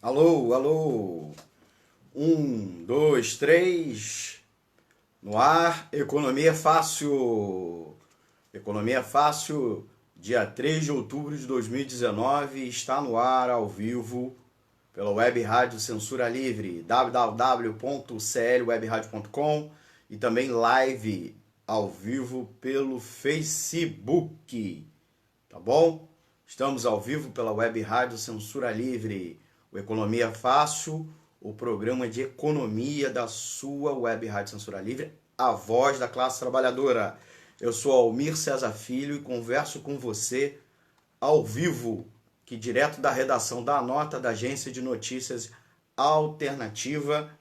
Alô, alô. Um, dois, três. No ar, Economia Fácil. Economia Fácil, dia 3 de outubro de 2019, está no ar ao vivo pela Web Rádio Censura Livre, www.clwebradio.com e também live ao vivo pelo Facebook, tá bom? Estamos ao vivo pela Web Rádio Censura Livre, o Economia Fácil, o programa de economia da sua Web Rádio Censura Livre, a voz da classe trabalhadora. Eu sou Almir César Filho e converso com você ao vivo, que direto da redação da Nota da Agência de Notícias Alternativa,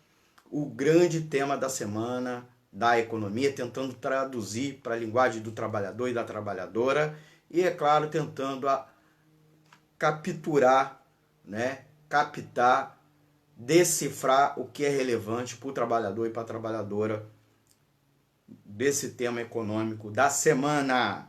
o grande tema da semana da economia, tentando traduzir para a linguagem do trabalhador e da trabalhadora e, é claro, tentando capturar, captar, decifrar o que é relevante para o trabalhador e para a trabalhadora desse tema econômico da semana.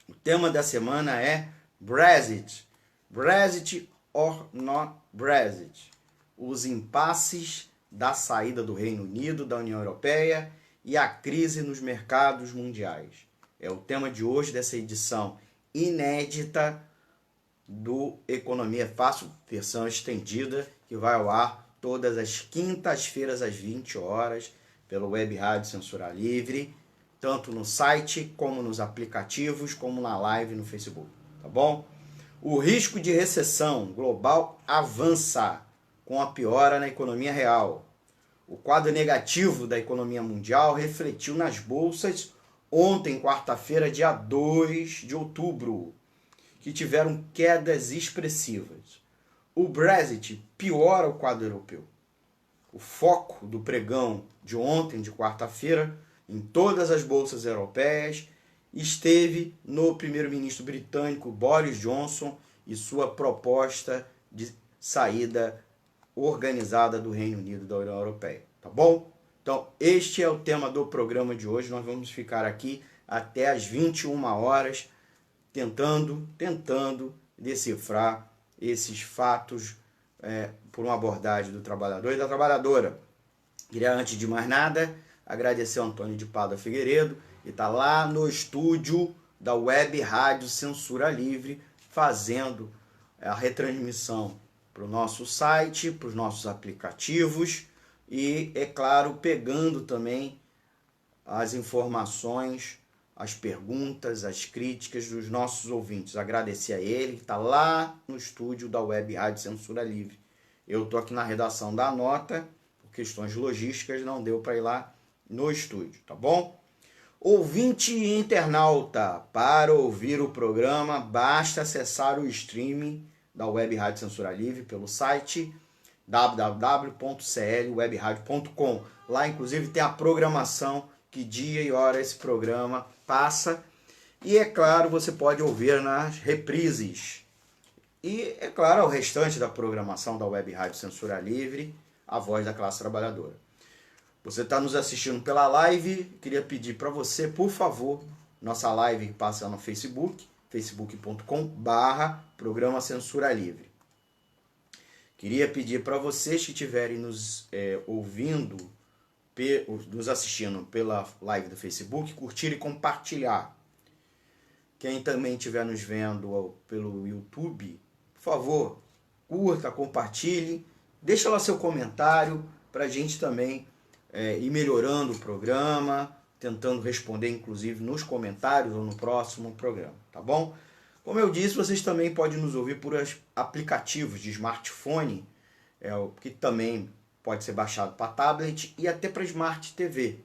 O tema da semana é Brexit. Brexit or not Brexit. Os impasses da saída do Reino Unido, da União Europeia e a crise nos mercados mundiais. É o tema de hoje dessa edição inédita do Economia Fácil, versão estendida, que vai ao ar todas as quintas-feiras às 20 horas, pela Web Rádio Censura Livre, tanto no site, como nos aplicativos, como na live no Facebook, tá bom? O risco de recessão global avança com a piora na economia real. O quadro negativo da economia mundial refletiu nas bolsas ontem, quarta-feira, dia 2 de outubro, que tiveram quedas expressivas. O Brexit piora o quadro europeu. O foco do pregão de ontem, de quarta-feira, em todas as bolsas europeias, esteve no primeiro-ministro britânico Boris Johnson e sua proposta de saída organizada do Reino Unido da União Europeia, tá bom? Então, este é o tema do programa de hoje. Nós vamos ficar aqui até às 21 horas, tentando decifrar esses fatos por uma abordagem do trabalhador e da trabalhadora. Queria, antes de mais nada, agradecer ao Antônio de Pada Figueiredo, que está lá no estúdio da Web Rádio Censura Livre, fazendo a retransmissão para o nosso site, para os nossos aplicativos e, é claro, pegando também as informações, as perguntas, as críticas dos nossos ouvintes. Agradecer a ele, que está lá no estúdio da Web Rádio Censura Livre. Eu estou aqui na redação da Nota, por questões logísticas não deu para ir lá no estúdio, tá bom? Ouvinte e internauta, para ouvir o programa, basta acessar o streaming da Web Rádio Censura Livre pelo site www.clwebradio.com. Lá, inclusive, tem a programação, que dia e hora esse programa passa. E, é claro, você pode ouvir nas reprises. E, é claro, o restante da programação da Web Rádio Censura Livre, a voz da classe trabalhadora. Você está nos assistindo pela live, queria pedir para você, por favor, nossa live passa no Facebook, facebook.com/programa Censura Livre. Queria pedir para vocês que estiverem nos ouvindo, nos assistindo pela live do Facebook, curtir e compartilhar. Quem também estiver nos vendo pelo YouTube, por favor, curta, compartilhe, deixa lá seu comentário para a gente também ir melhorando o programa, tentando responder inclusive nos comentários ou no próximo programa, tá bom? Como eu disse, vocês também podem nos ouvir por aplicativos de smartphone, que também pode ser baixado para tablet e até para Smart TV.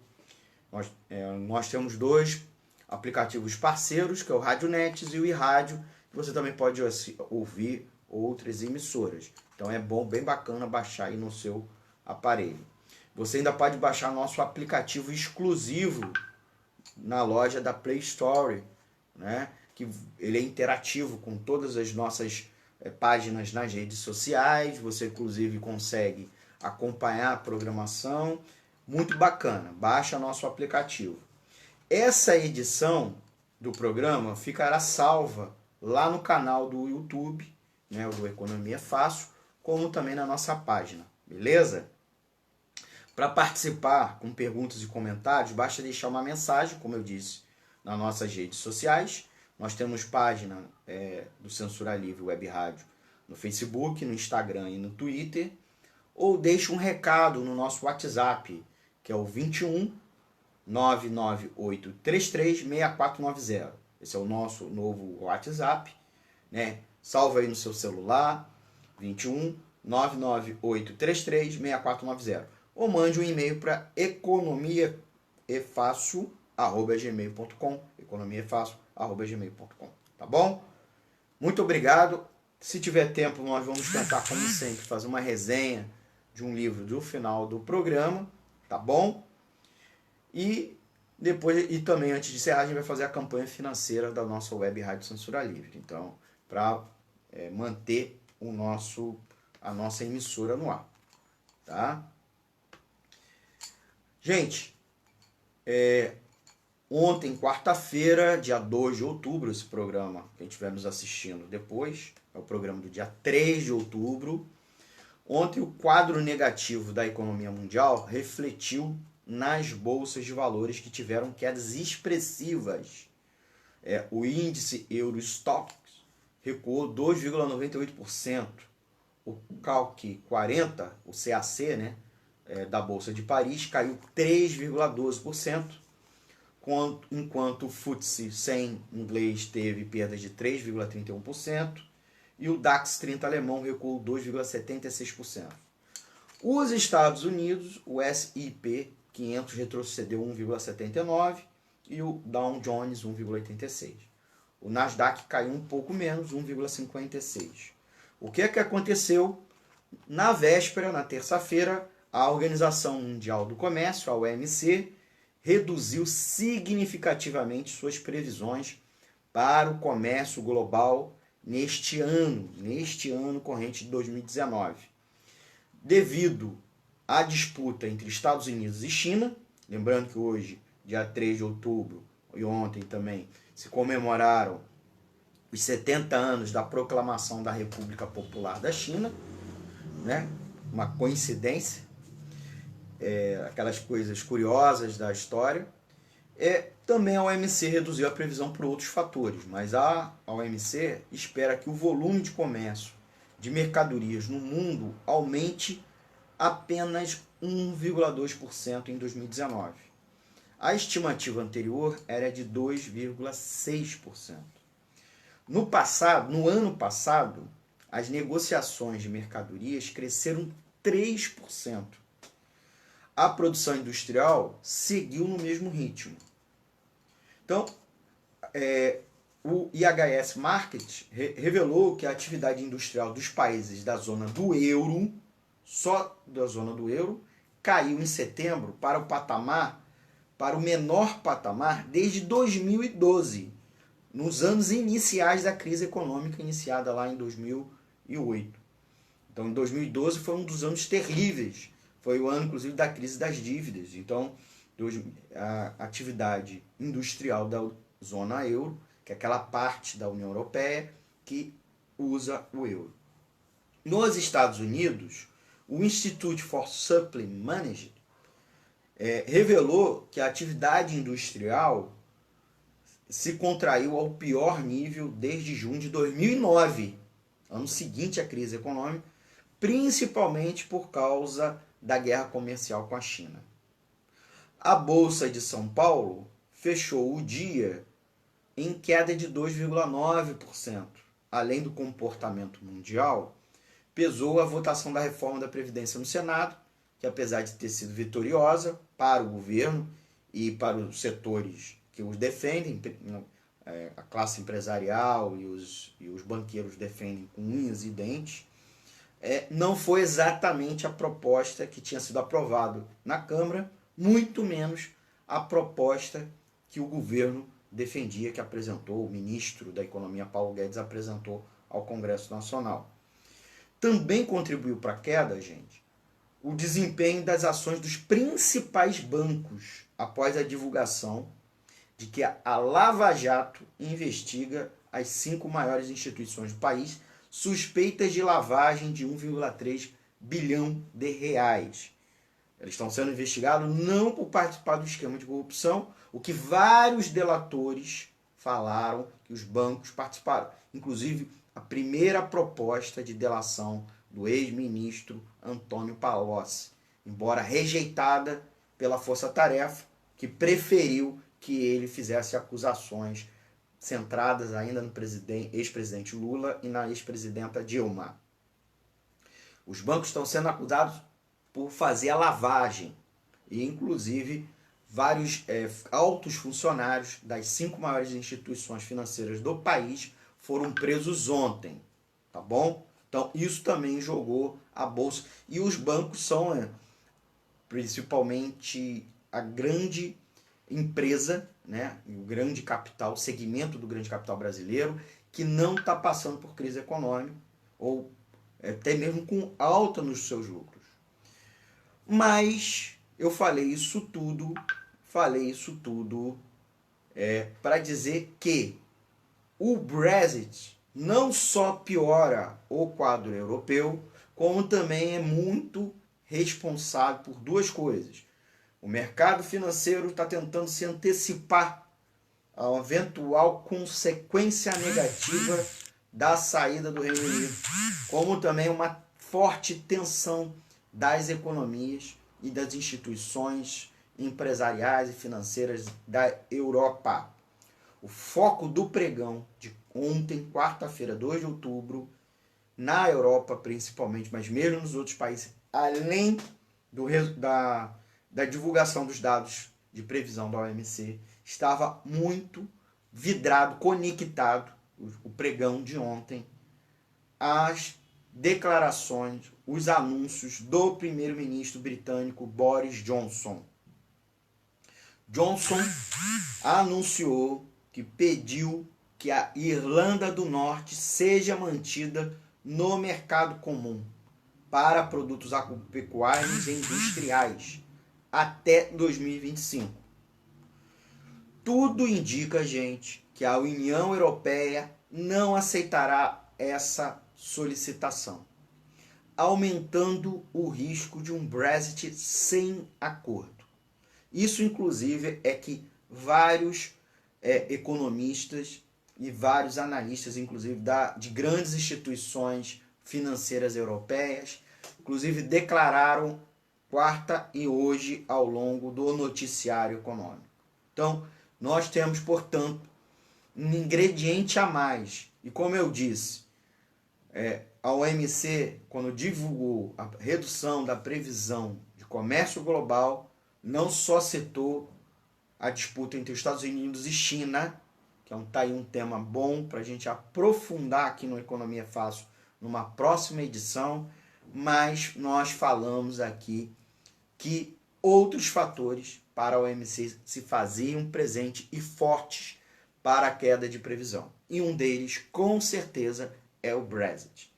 Nós temos dois aplicativos parceiros, que é o Radionet e o iRádio, que você também pode ouvir outras emissoras. Então é bom, bem bacana baixar aí no seu aparelho. Você ainda pode baixar nosso aplicativo exclusivo na loja da Play Store, que ele é interativo com todas as nossas páginas nas redes sociais. Você, inclusive, consegue acompanhar a programação. Muito bacana. Baixa nosso aplicativo. Essa edição do programa ficará salva lá no canal do YouTube, do Economia Fácil, como também na nossa página, beleza? Para participar com perguntas e comentários, basta deixar uma mensagem, como eu disse, nas nossas redes sociais. Nós temos página do Censura Livre Web Rádio no Facebook, no Instagram e no Twitter. Ou deixe um recado no nosso WhatsApp, que é o 21 99833 6490. Esse é o nosso novo WhatsApp, né? Salva aí no seu celular, 21 99833 6490. Ou mande um e-mail para economiaefácil@gmail.com, economiaefácil@gmail.com, tá bom? Muito obrigado. Se tiver tempo, nós vamos tentar, como sempre, fazer uma resenha de um livro do final do programa, tá bom? E também, antes de encerrar, a gente vai fazer a campanha financeira da nossa web Rádio Censura Livre. Então, para manter a nossa emissora no ar, tá? Gente, ontem, quarta-feira, dia 2 de outubro, esse programa, quem estiver nos assistindo depois, é o programa do dia 3 de outubro. Ontem, o quadro negativo da economia mundial refletiu nas bolsas de valores que tiveram quedas expressivas. O índice Eurostoxx recuou 2,98%. O CAC 40, o CAC, né, da Bolsa de Paris, caiu 3,12%, enquanto o FTSE 100 inglês teve perda de 3,31%, e o DAX 30 alemão recuou 2,76%. Os Estados Unidos, o S&P 500 retrocedeu 1,79% e o Dow Jones 1,86%. O Nasdaq caiu um pouco menos, 1,56%. O que aconteceu? Na véspera, na terça-feira, a Organização Mundial do Comércio, a OMC, reduziu significativamente suas previsões para o comércio global neste ano corrente de 2019. Devido à disputa entre Estados Unidos e China, lembrando que hoje, dia 3 de outubro, e ontem também, se comemoraram os 70 anos da proclamação da República Popular da China, né? Uma coincidência, aquelas coisas curiosas da história. Também a OMC reduziu a previsão por outros fatores, mas a OMC espera que o volume de comércio de mercadorias no mundo aumente apenas 1,2% em 2019. A estimativa anterior era de 2,6%. No ano passado, as negociações de mercadorias cresceram 3%. A produção industrial seguiu no mesmo ritmo. Então, o IHS Markit revelou que a atividade industrial dos países da zona do euro, só da zona do euro, caiu em setembro para o menor patamar desde 2012, nos anos iniciais da crise econômica iniciada lá em 2008. Então, em 2012 foi um dos anos terríveis. Foi o ano, inclusive, da crise das dívidas. Então, a atividade industrial da zona euro, que é aquela parte da União Europeia que usa o euro. Nos Estados Unidos, o Institute for Supply Management revelou que a atividade industrial se contraiu ao pior nível desde junho de 2009, ano seguinte à crise econômica, principalmente por causa da guerra comercial com a China. A Bolsa de São Paulo fechou o dia em queda de 2,9%. Além do comportamento mundial, pesou a votação da reforma da Previdência no Senado, que apesar de ter sido vitoriosa para o governo e para os setores que os defendem, a classe empresarial e os banqueiros defendem com unhas e dentes, não foi exatamente a proposta que tinha sido aprovada na Câmara, muito menos a proposta que o governo defendia, que apresentou, o ministro da Economia, Paulo Guedes, apresentou ao Congresso Nacional. Também contribuiu para a queda, gente, o desempenho das ações dos principais bancos após a divulgação de que a Lava Jato investiga as 5 maiores instituições do país suspeitas de lavagem de 1,3 bilhão de reais. Eles estão sendo investigados não por participar do esquema de corrupção, o que vários delatores falaram que os bancos participaram. Inclusive, a primeira proposta de delação do ex-ministro Antônio Palocci, embora rejeitada pela Força Tarefa, que preferiu que ele fizesse acusações centradas ainda no ex-presidente Lula e na ex-presidenta Dilma. Os bancos estão sendo acusados por fazer a lavagem e, inclusive, vários altos funcionários das 5 maiores instituições financeiras do país foram presos ontem, tá bom? Então, isso também jogou a bolsa. E os bancos são principalmente a grande empresa, né, o grande capital, o segmento do grande capital brasileiro, que não está passando por crise econômica, ou até mesmo com alta nos seus lucros. Mas eu falei isso tudo para dizer que o Brexit não só piora o quadro europeu, como também é muito responsável por duas coisas. O mercado financeiro está tentando se antecipar a uma eventual consequência negativa da saída do Reino Unido, como também uma forte tensão das economias e das instituições empresariais e financeiras da Europa. O foco do pregão de ontem, quarta-feira, 2 de outubro, na Europa principalmente, mas mesmo nos outros países, além da divulgação dos dados de previsão da OMC, estava muito vidrado, conectado, o pregão de ontem, às declarações, os anúncios do primeiro-ministro britânico Boris Johnson. Johnson anunciou que pediu que a Irlanda do Norte seja mantida no mercado comum para produtos agropecuários e industriais até 2025. Tudo indica, gente, que a União Europeia não aceitará essa solicitação, aumentando o risco de um Brexit sem acordo. Isso, inclusive, é que vários economistas e vários analistas, inclusive de grandes instituições financeiras europeias, inclusive declararam quarta e hoje ao longo do noticiário econômico. Então, nós temos, portanto, um ingrediente a mais. E como eu disse, a OMC, quando divulgou a redução da previsão de comércio global, não só citou a disputa entre os Estados Unidos e China, que tá aí um tema bom para a gente aprofundar aqui no Economia Fácil numa próxima edição, mas nós falamos aqui que outros fatores para a OMC se faziam presentes e fortes para a queda de previsão. E um deles, com certeza, é o Brexit.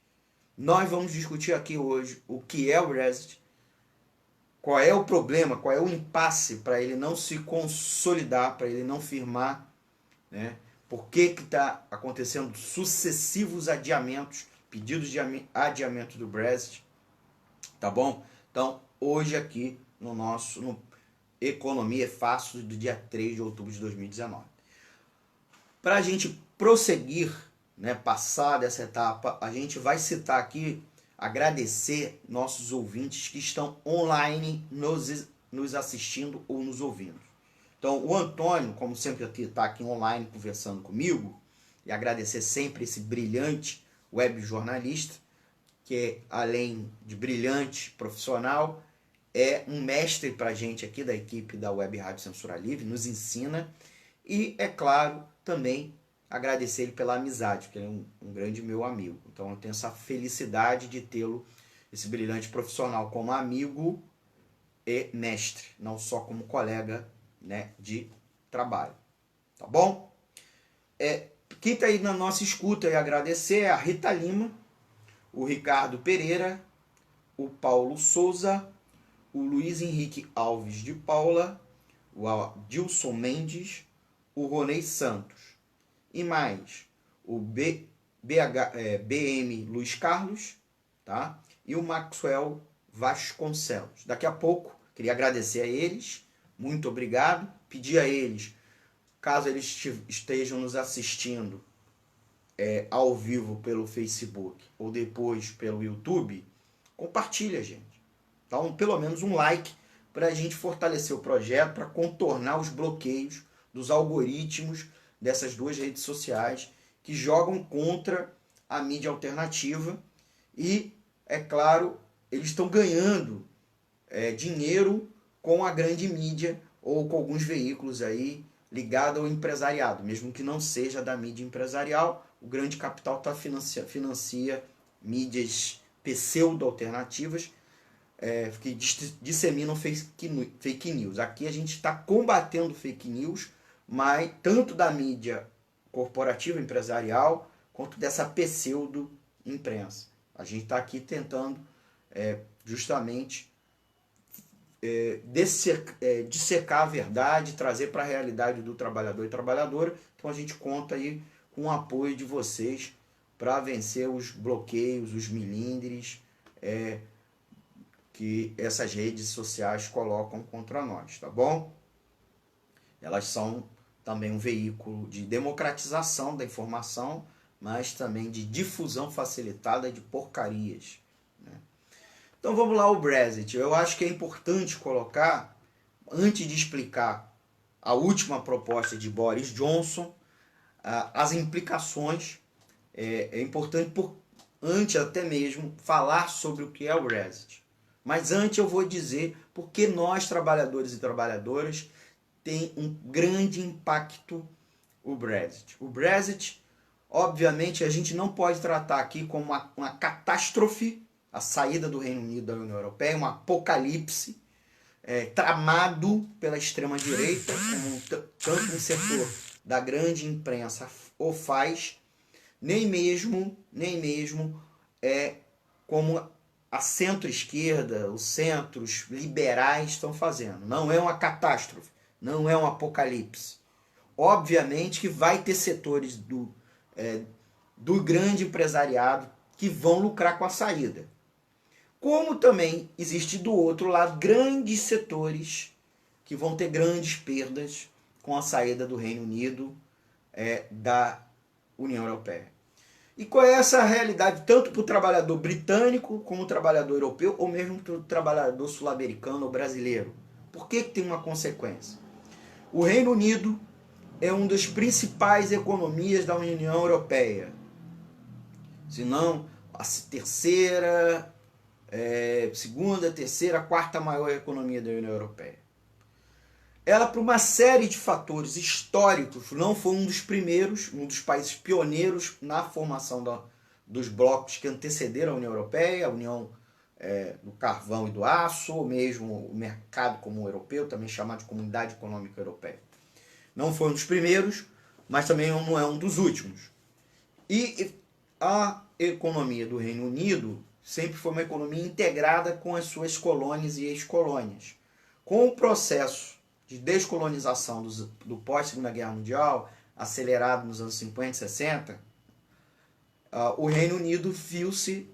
Nós vamos discutir aqui hoje o que é o Brexit, qual é o problema, qual é o impasse para ele não se consolidar, para ele não firmar, né? Por que está acontecendo sucessivos adiamentos, pedidos de adiamento do Brexit, tá bom? Então, hoje aqui no Economia Fácil do dia 3 de outubro de 2019. Para a gente prosseguir, né, passar dessa etapa, a gente vai citar aqui, agradecer nossos ouvintes que estão online nos assistindo ou nos ouvindo. Então, o Antônio, como sempre está aqui online conversando comigo, e agradecer sempre esse brilhante web jornalista, que além de brilhante profissional, é um mestre para a gente aqui da equipe da Web Rádio Censura Livre, nos ensina. E, é claro, também agradecer ele pela amizade, porque ele é um grande meu amigo. Então eu tenho essa felicidade de tê-lo, esse brilhante profissional, como amigo e mestre, não só como colega, né, de trabalho. Tá bom? Quem está aí na nossa escuta e agradecer é a Rita Lima, o Ricardo Pereira, o Paulo Souza, o Luiz Henrique Alves de Paula, o Adilson Mendes, o Ronei Santos. E mais, o BM Luiz Carlos, tá? E o Maxwell Vasconcelos. Daqui a pouco, queria agradecer a eles, muito obrigado, pedir a eles, caso eles estejam nos assistindo ao vivo pelo Facebook ou depois pelo YouTube, compartilha, gente. Então, pelo menos um like para a gente fortalecer o projeto, para contornar os bloqueios dos algoritmos dessas duas redes sociais que jogam contra a mídia alternativa e, é claro, eles estão ganhando dinheiro com a grande mídia ou com alguns veículos aí ligados ao empresariado, mesmo que não seja da mídia empresarial, o grande capital financia mídias pseudo-alternativas que disseminam fake news. Aqui a gente está combatendo fake news, mas tanto da mídia corporativa empresarial quanto dessa pseudo-imprensa. A gente está aqui tentando justamente dissecar a verdade, trazer para a realidade do trabalhador e trabalhadora. Então a gente conta aí com o apoio de vocês para vencer os bloqueios, os milindres que essas redes sociais colocam contra nós, tá bom? Elas são também um veículo de democratização da informação, mas também de difusão facilitada de porcarias, né? Então vamos lá, o Brexit. Eu acho que é importante colocar, antes de explicar a última proposta de Boris Johnson, as implicações. É importante, antes até mesmo, falar sobre o que é o Brexit. Mas antes eu vou dizer porque nós, trabalhadores e trabalhadoras, tem um grande impacto o Brexit. O Brexit, obviamente, a gente não pode tratar aqui como uma catástrofe, a saída do Reino Unido da União Europeia, um apocalipse tramado pela extrema-direita, como tanto um setor da grande imprensa o faz, nem mesmo como a centro-esquerda, os centros liberais estão fazendo. Não é uma catástrofe, não é um apocalipse. Obviamente que vai ter setores do grande empresariado que vão lucrar com a saída. Como também existe do outro lado grandes setores que vão ter grandes perdas com a saída do Reino Unido da União Europeia. E qual é essa realidade tanto para o trabalhador britânico como o trabalhador europeu ou mesmo para o trabalhador sul-americano ou brasileiro? Por que tem uma consequência? O Reino Unido é uma das principais economias da União Europeia, se não a segunda, terceira, quarta maior economia da União Europeia. Ela, por uma série de fatores históricos, não foi um dos primeiros, um dos países pioneiros na formação dos blocos que antecederam a União Europeia, a União do Carvão e do Aço, ou mesmo o mercado comum europeu, também chamado de Comunidade Econômica Europeia. Não foi um dos primeiros, mas também não é um dos últimos. E a economia do Reino Unido sempre foi uma economia integrada com as suas colônias e ex-colônias. Com o processo de descolonização do pós-Segunda Guerra Mundial, acelerado nos anos 50 e 60, o Reino Unido viu-se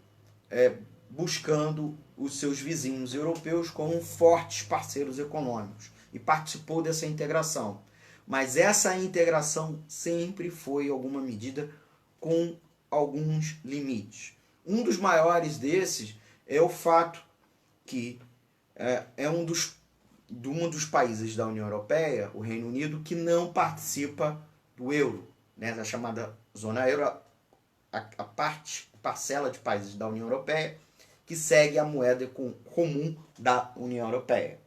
buscando os seus vizinhos europeus como fortes parceiros econômicos e participou dessa integração. Mas essa integração sempre foi, em alguma medida, com alguns limites. Um dos maiores desses é o fato que é um dos países da União Europeia, o Reino Unido, que não participa do euro, né, da chamada zona euro, a parcela de países da União Europeia que segue a moeda comum da União Europeia.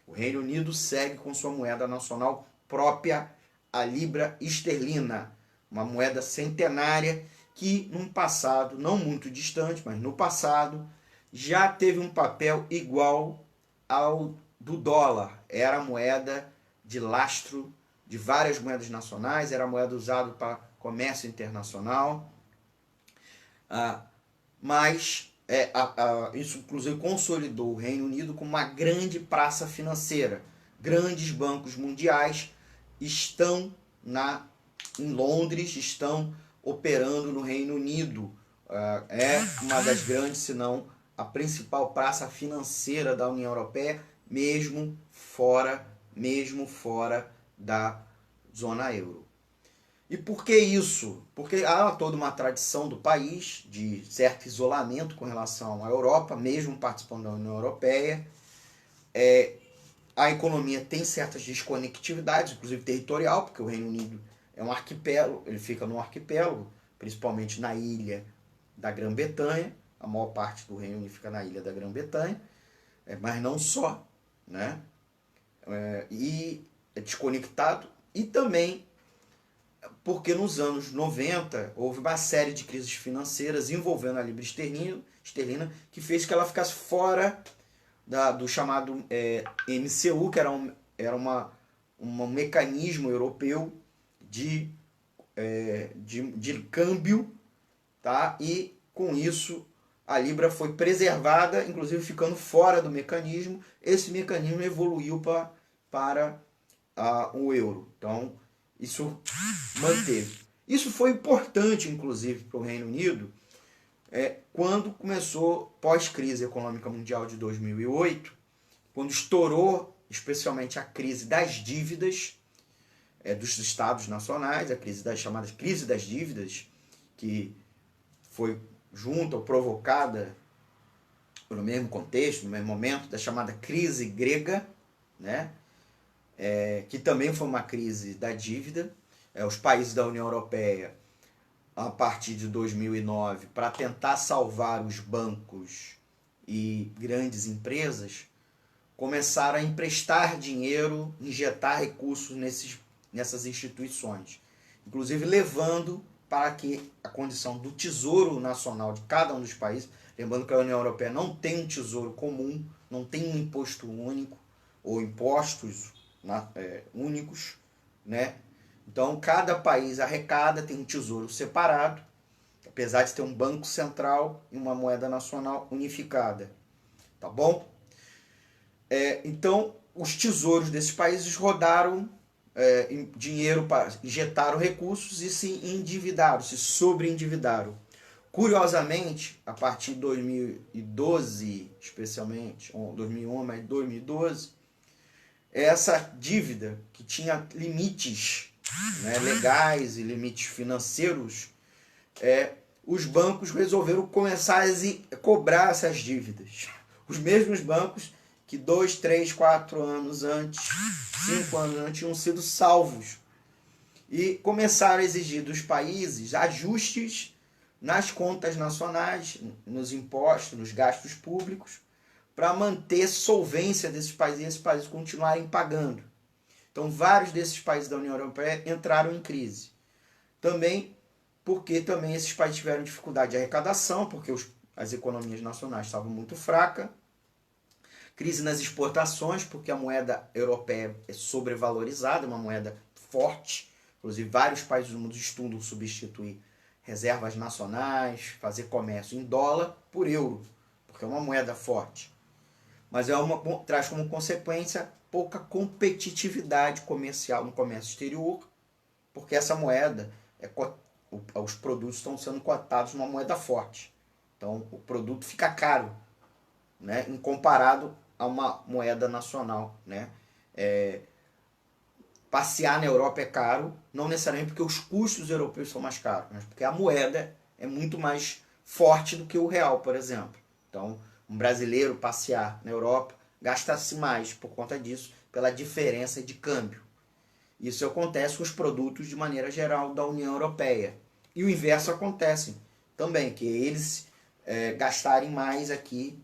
O Reino Unido segue com sua moeda nacional própria, a libra esterlina, uma moeda centenária que num passado não muito distante, mas no passado já teve um papel igual ao do dólar. Era a moeda de lastro de várias moedas nacionais, era a moeda usada para comércio internacional, mas isso inclusive consolidou o Reino Unido como uma grande praça financeira. Grandes bancos mundiais estão em Londres, estão operando no Reino Unido. É uma das grandes, se não a principal praça financeira da União Europeia, mesmo fora da zona euro. E por que isso? Porque há toda uma tradição do país de certo isolamento com relação à Europa, mesmo participando da União Europeia. A economia tem certas desconectividades, inclusive territorial, porque o Reino Unido é um arquipélago, ele fica num arquipélago, principalmente na ilha da Grã-Bretanha. A maior parte do Reino Unido fica na ilha da Grã-Bretanha, mas não só, né? E é desconectado. E também porque nos anos 90 houve uma série de crises financeiras envolvendo a libra esterlina que fez que ela ficasse fora do chamado MCU, que era um mecanismo europeu de câmbio, tá? E com isso a libra foi preservada, inclusive ficando fora do mecanismo. Esse mecanismo evoluiu para o euro. Então isso manteve. Isso foi importante, inclusive, para o Reino Unido, quando começou, pós-crise econômica mundial de 2008, quando estourou especialmente a crise das dívidas dos estados nacionais, a crise chamada crise das dívidas, que foi junto ou provocada no mesmo contexto, no mesmo momento, da chamada crise grega, né? Que também foi uma crise da dívida. Os países da União Europeia, a partir de 2009, para tentar salvar os bancos e grandes empresas, começaram a emprestar dinheiro, injetar recursos nessas instituições, inclusive levando para que a condição do tesouro nacional de cada um dos países, lembrando que a União Europeia não tem um tesouro comum, não tem um imposto único ou impostos únicos, né? Então cada país arrecada, tem um tesouro separado, apesar de ter um banco central e uma moeda nacional unificada, tá bom? Então os tesouros desses países rodaram dinheiro, injetaram recursos e se endividaram, se sobreendividaram. Curiosamente, a partir de 2012, especialmente, 2001, mas 2012, essa dívida que tinha limites, né, legais e limites financeiros, os bancos resolveram começar a cobrar essas dívidas. Os mesmos bancos que 2, 3, 4 anos antes, 5 anos antes, tinham sido salvos. E começaram a exigir dos países ajustes nas contas nacionais, nos impostos, nos gastos públicos, para manter solvência desses países e esses países continuarem pagando. Então, vários desses países da União Europeia entraram em crise. Também porque esses países tiveram dificuldade de arrecadação, porque as economias nacionais estavam muito fracas. Crise nas exportações, porque a moeda europeia é sobrevalorizada, é uma moeda forte. Inclusive, vários países do mundo estudam substituir reservas nacionais, fazer comércio em dólar por euro, porque é uma moeda forte. Mas traz como consequência pouca competitividade comercial no comércio exterior, porque essa moeda, os produtos estão sendo cotados numa moeda forte. Então o produto fica caro, né, em comparado a uma moeda nacional, né? Passear na Europa é caro, não necessariamente porque os custos europeus são mais caros, mas porque a moeda é muito mais forte do que o real, por exemplo. Então, um brasileiro passear na Europa gasta-se mais por conta disso, pela diferença de câmbio. Isso acontece com os produtos de maneira geral da União Europeia. E o inverso acontece também, que eles gastarem mais aqui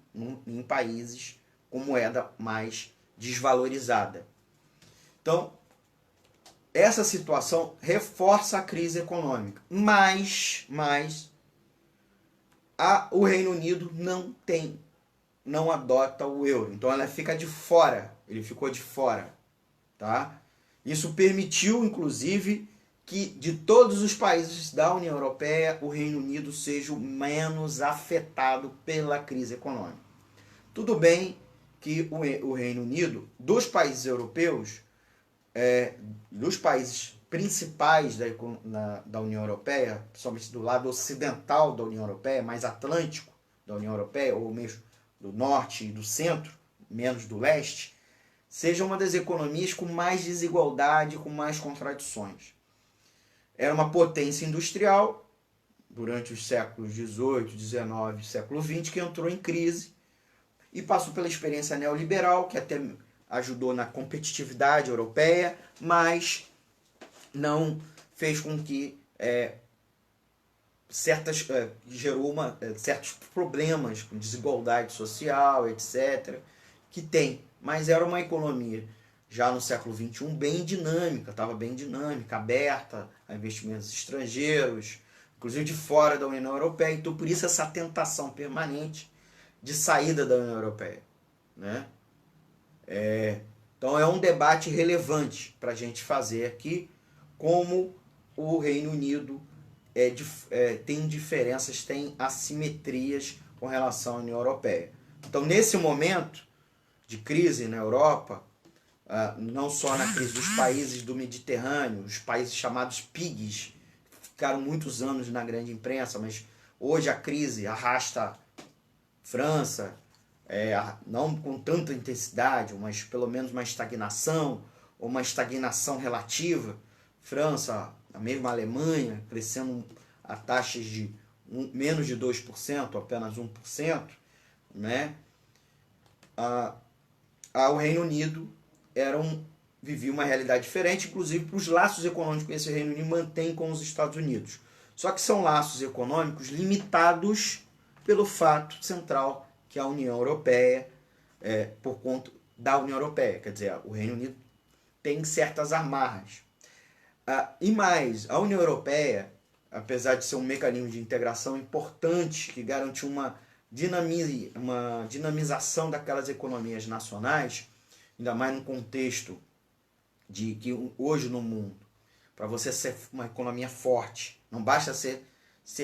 em países com moeda mais desvalorizada. Então, essa situação reforça a crise econômica. Mas o Reino Unido não adota o euro. Então ela fica de fora. Ele ficou de fora. Tá? Isso permitiu, inclusive, que de todos os países da União Europeia, o Reino Unido seja o menos afetado pela crise econômica. Tudo bem que o Reino Unido, dos países europeus, dos países principais da União Europeia, principalmente do lado ocidental da União Europeia, mais atlântico da União Europeia, ou mesmo do norte e do centro, menos do leste, seja uma das economias com mais desigualdade, com mais contradições. Era uma potência industrial durante os séculos XVIII, XIX, século XX, que entrou em crise e passou pela experiência neoliberal, que até ajudou na competitividade europeia, mas não fez com que gerou certos problemas com desigualdade social, etc., que tem. Mas era uma economia já no século XXI bem dinâmica, estava bem dinâmica, aberta a investimentos estrangeiros, inclusive de fora da União Europeia. Então, por isso essa tentação permanente de saída da União Europeia, né? Então é um debate relevante para a gente fazer aqui, como o Reino Unido tem diferenças, tem assimetrias com relação à União Europeia. Então, nesse momento de crise na Europa, não só na crise dos países do Mediterrâneo, os países chamados PIGs, ficaram muitos anos na grande imprensa, mas hoje a crise arrasta França, não com tanta intensidade, mas pelo menos uma estagnação, ou uma estagnação relativa. França, a mesma Alemanha, crescendo a taxas de menos de 2%, apenas 1%, né? O Reino Unido vivia uma realidade diferente, inclusive para os laços econômicos que esse Reino Unido mantém com os Estados Unidos. Só que são laços econômicos limitados pelo fato central que a União Europeia, por conta da União Europeia, quer dizer, o Reino Unido tem certas amarras. E mais, a União Europeia, apesar de ser um mecanismo de integração importante que garante uma dinamização daquelas economias nacionais, ainda mais no contexto de que hoje no mundo, para você ser uma economia forte, não basta ser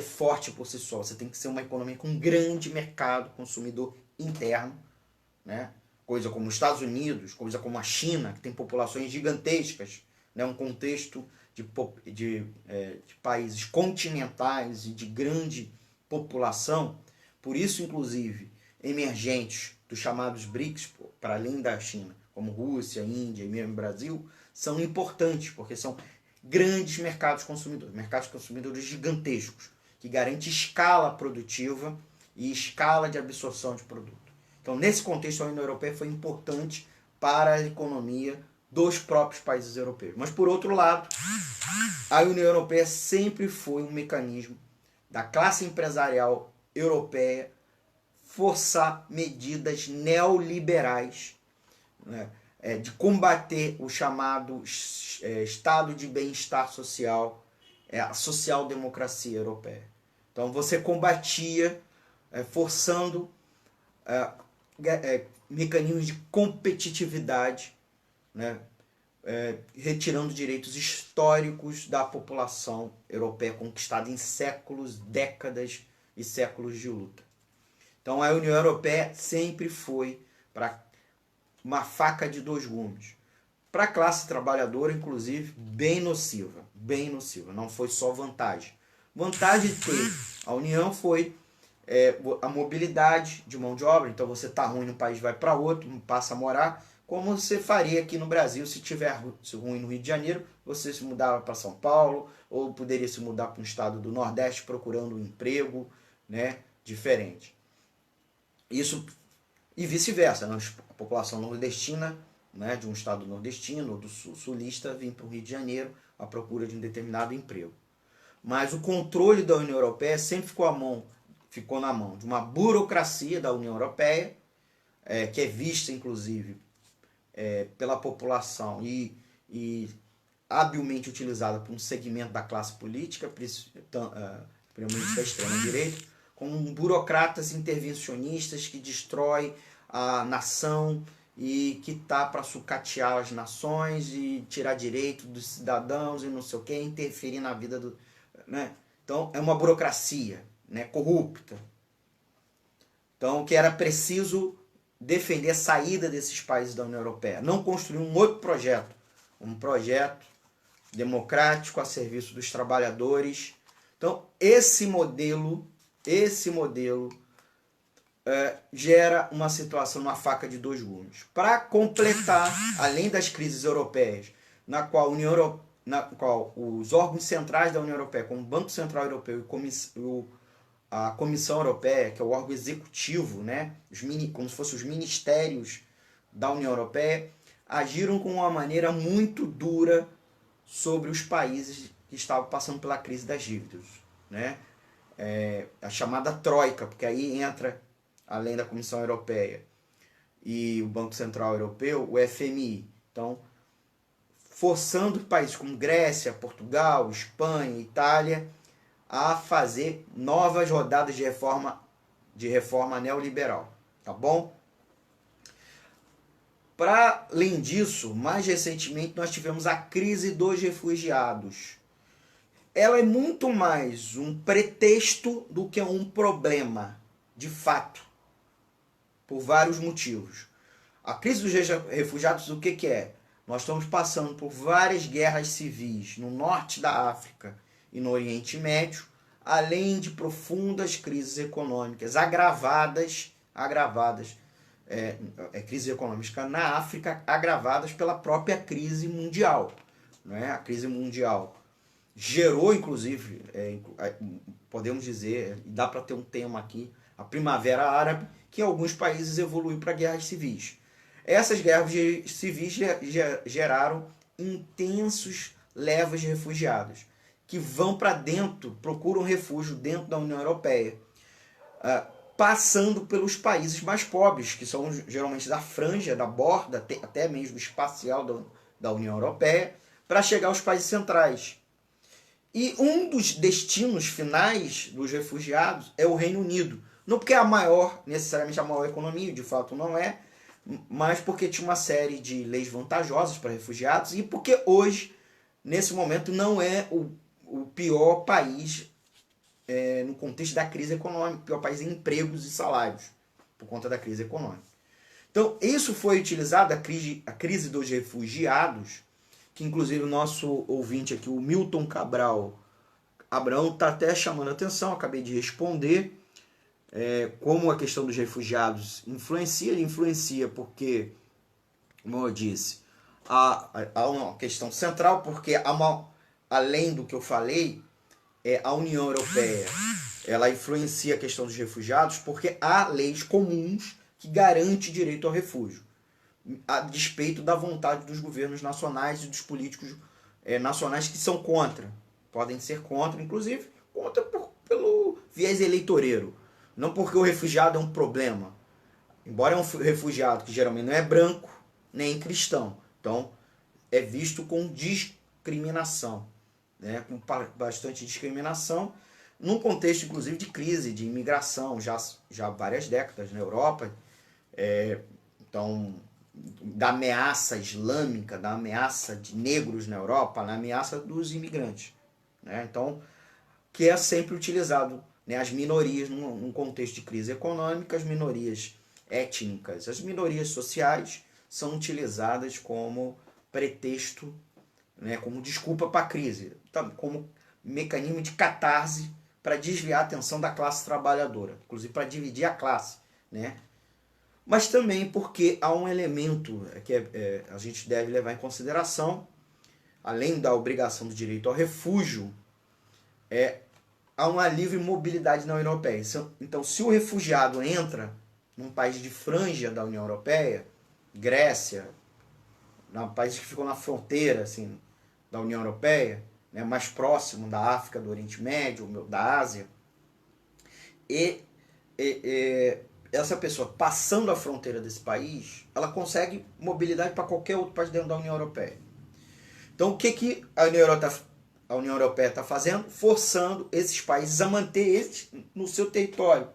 forte por si só, você tem que ser uma economia com um grande mercado consumidor interno, né? Coisa como os Estados Unidos, coisa como a China, que tem populações gigantescas, né? Um contexto de países continentais e de grande população, por isso, inclusive, emergentes dos chamados BRICS, para além da China, como Rússia, Índia e mesmo Brasil, são importantes, porque são grandes mercados consumidores gigantescos, que garantem escala produtiva e escala de absorção de produto. Então, nesse contexto, a União Europeia foi importante para a economia dos próprios países europeus. Mas, por outro lado, a União Europeia sempre foi um mecanismo da classe empresarial europeia forçar medidas neoliberais, né, de combater o chamado estado de bem-estar social, a social-democracia europeia. Então você combatia forçando mecanismos de competitividade, né, retirando direitos históricos da população europeia conquistada em séculos, décadas e séculos de luta. Então a União Europeia sempre foi para uma faca de dois gumes. Para a classe trabalhadora, inclusive, bem nociva. Não foi só vantagem. Vantagem de ter a União foi a mobilidade de mão de obra. Então você está ruim no país, vai para outro, passa a morar, como você faria aqui no Brasil. Se tiver ruim no Rio de Janeiro, você se mudava para São Paulo, ou poderia se mudar para um estado do Nordeste procurando um emprego, né, diferente. Isso e vice-versa, né? A população nordestina, né, de um estado nordestino ou do sulista vem para o Rio de Janeiro à procura de um determinado emprego. Mas o controle da União Europeia sempre ficou na mão de uma burocracia da União Europeia, que é vista inclusive pela população e habilmente utilizada por um segmento da classe política, principalmente da extrema-direita, como burocratas intervencionistas que destrói a nação e que está para sucatear as nações e tirar direito dos cidadãos e não sei o que, interferir na vida do... Né? Então é uma burocracia, né, corrupta. Então que era preciso defender a saída desses países da União Europeia, não construir um outro projeto, um projeto democrático a serviço dos trabalhadores. Então, esse modelo gera uma situação, uma faca de dois gumes. Para completar, além das crises europeias, na qual os órgãos centrais da União Europeia, como o Banco Central Europeu e a Comissão Europeia, que é o órgão executivo, né, como se fossem os ministérios da União Europeia, agiram com uma maneira muito dura sobre os países que estavam passando pela crise das dívidas, né? A chamada Troika, porque aí entra, além da Comissão Europeia e o Banco Central Europeu, o FMI. Então, forçando países como Grécia, Portugal, Espanha, Itália a fazer novas rodadas de reforma neoliberal, tá bom? Para além disso, mais recentemente nós tivemos a crise dos refugiados. Ela é muito mais um pretexto do que um problema, de fato, por vários motivos. A crise dos refugiados, o que é? Nós estamos passando por várias guerras civis no norte da África e no Oriente Médio, além de profundas crises econômicas agravadas, crises econômicas na África agravadas pela própria crise mundial. Né? A crise mundial gerou, inclusive, podemos dizer, dá para ter um tema aqui, a Primavera Árabe, que em alguns países evoluiu para guerras civis. Essas guerras civis geraram intensos levas de refugiados, que vão para dentro, procuram refúgio dentro da União Europeia, passando pelos países mais pobres, que são geralmente da franja, da borda, até mesmo espacial da União Europeia, para chegar aos países centrais. E um dos destinos finais dos refugiados é o Reino Unido. Não porque é necessariamente a maior economia, de fato não é, mas porque tinha uma série de leis vantajosas para refugiados e porque hoje, nesse momento, não é o pior país no contexto da crise econômica, o pior país em empregos e salários, por conta da crise econômica. Então, isso foi utilizado, a crise dos refugiados, que inclusive o nosso ouvinte aqui, o Milton Cabral Abraão, está até chamando a atenção, acabei de responder, como a questão dos refugiados influencia. Ele influencia porque, como eu disse, há uma questão central, porque além do que eu falei, a União Europeia ela influencia a questão dos refugiados porque há leis comuns que garantem direito ao refúgio, a despeito da vontade dos governos nacionais e dos políticos nacionais que são contra. Podem ser contra, inclusive, pelo viés eleitoreiro. Não porque o refugiado é um problema. Embora é um refugiado que geralmente não é branco, nem cristão. Então, é visto com discriminação. Né? Com bastante discriminação, num contexto, inclusive, de crise, de imigração, já há várias décadas na Europa. Então, da ameaça islâmica, da ameaça de negros na Europa, da ameaça dos imigrantes. Né? Então, que é sempre utilizado, né, as minorias num contexto de crise econômica, as minorias étnicas, as minorias sociais são utilizadas como pretexto, né, como desculpa para a crise, como mecanismo de catarse para desviar a atenção da classe trabalhadora, inclusive para dividir a classe. Né? Mas também porque há um elemento que a gente deve levar em consideração, além da obrigação do direito ao refúgio, há uma livre mobilidade na União Europeia. Então, se o refugiado entra num país de franja da União Europeia, Grécia, países que ficam na fronteira assim, da União Europeia, né, mais próximo da África, do Oriente Médio, da Ásia, essa pessoa passando a fronteira desse país, ela consegue mobilidade para qualquer outro país dentro da União Europeia. Então, o que a União Europeia está fazendo? Forçando esses países a manter eles no seu território,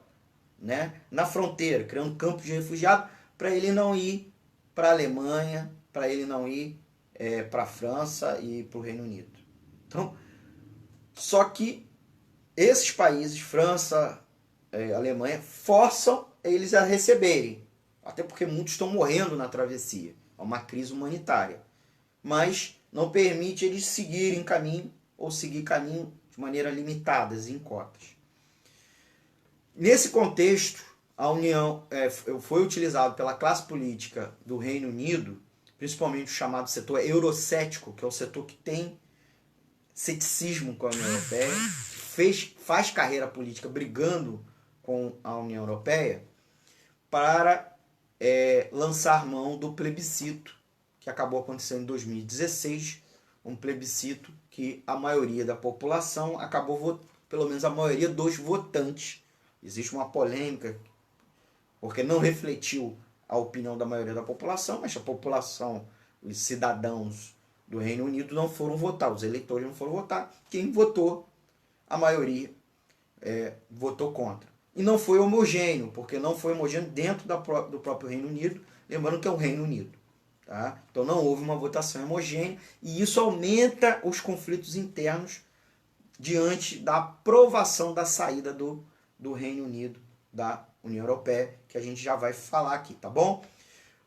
né? Na fronteira, criando campos de refugiados para ele não ir para a Alemanha, para ele não ir para a França e para o Reino Unido. Então, só que esses países, França, Alemanha, forçam eles a receberem, até porque muitos estão morrendo na travessia, é uma crise humanitária. Mas não permite eles seguirem caminho ou seguir caminho de maneira limitada, em cotas. Nesse contexto, a União foi utilizado pela classe política do Reino Unido, principalmente o chamado setor eurocético, que é o setor que tem ceticismo com a União Europeia, faz carreira política brigando com a União Europeia, para lançar mão do plebiscito que acabou acontecendo em 2016, um plebiscito que a maioria da população acabou, pelo menos a maioria dos votantes, existe uma polêmica, porque não refletiu a opinião da maioria da população, mas a população, os cidadãos do Reino Unido não foram votar, os eleitores não foram votar, quem votou, a maioria votou contra. E não foi homogêneo, porque não foi homogêneo dentro do próprio Reino Unido, lembrando que é o Reino Unido. Tá? Então não houve uma votação homogênea, e isso aumenta os conflitos internos diante da aprovação da saída do Reino Unido da União Europeia, que a gente já vai falar aqui, tá bom?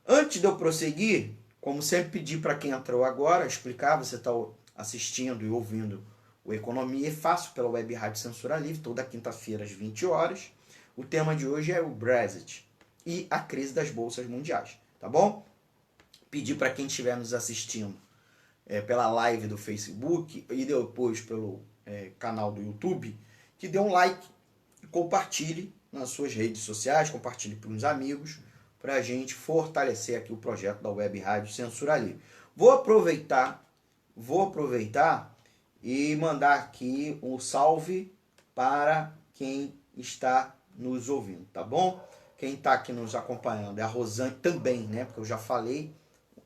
Antes de eu prosseguir, como sempre pedi para quem entrou agora, explicar, você está assistindo e ouvindo o Economia é Fácil pela Web Rádio Censura Livre, toda quinta-feira às 20 horas. O tema de hoje é o Brexit e a crise das bolsas mundiais, tá bom? Pedir para quem estiver nos assistindo pela live do Facebook e depois pelo canal do YouTube, que dê um like e compartilhe nas suas redes sociais, compartilhe para uns amigos, para a gente fortalecer aqui o projeto da Web Rádio Censura Livre. Vou aproveitar e mandar aqui um salve para quem está nos ouvindo, tá bom? Quem está aqui nos acompanhando é a Rosane também, né? Porque eu já falei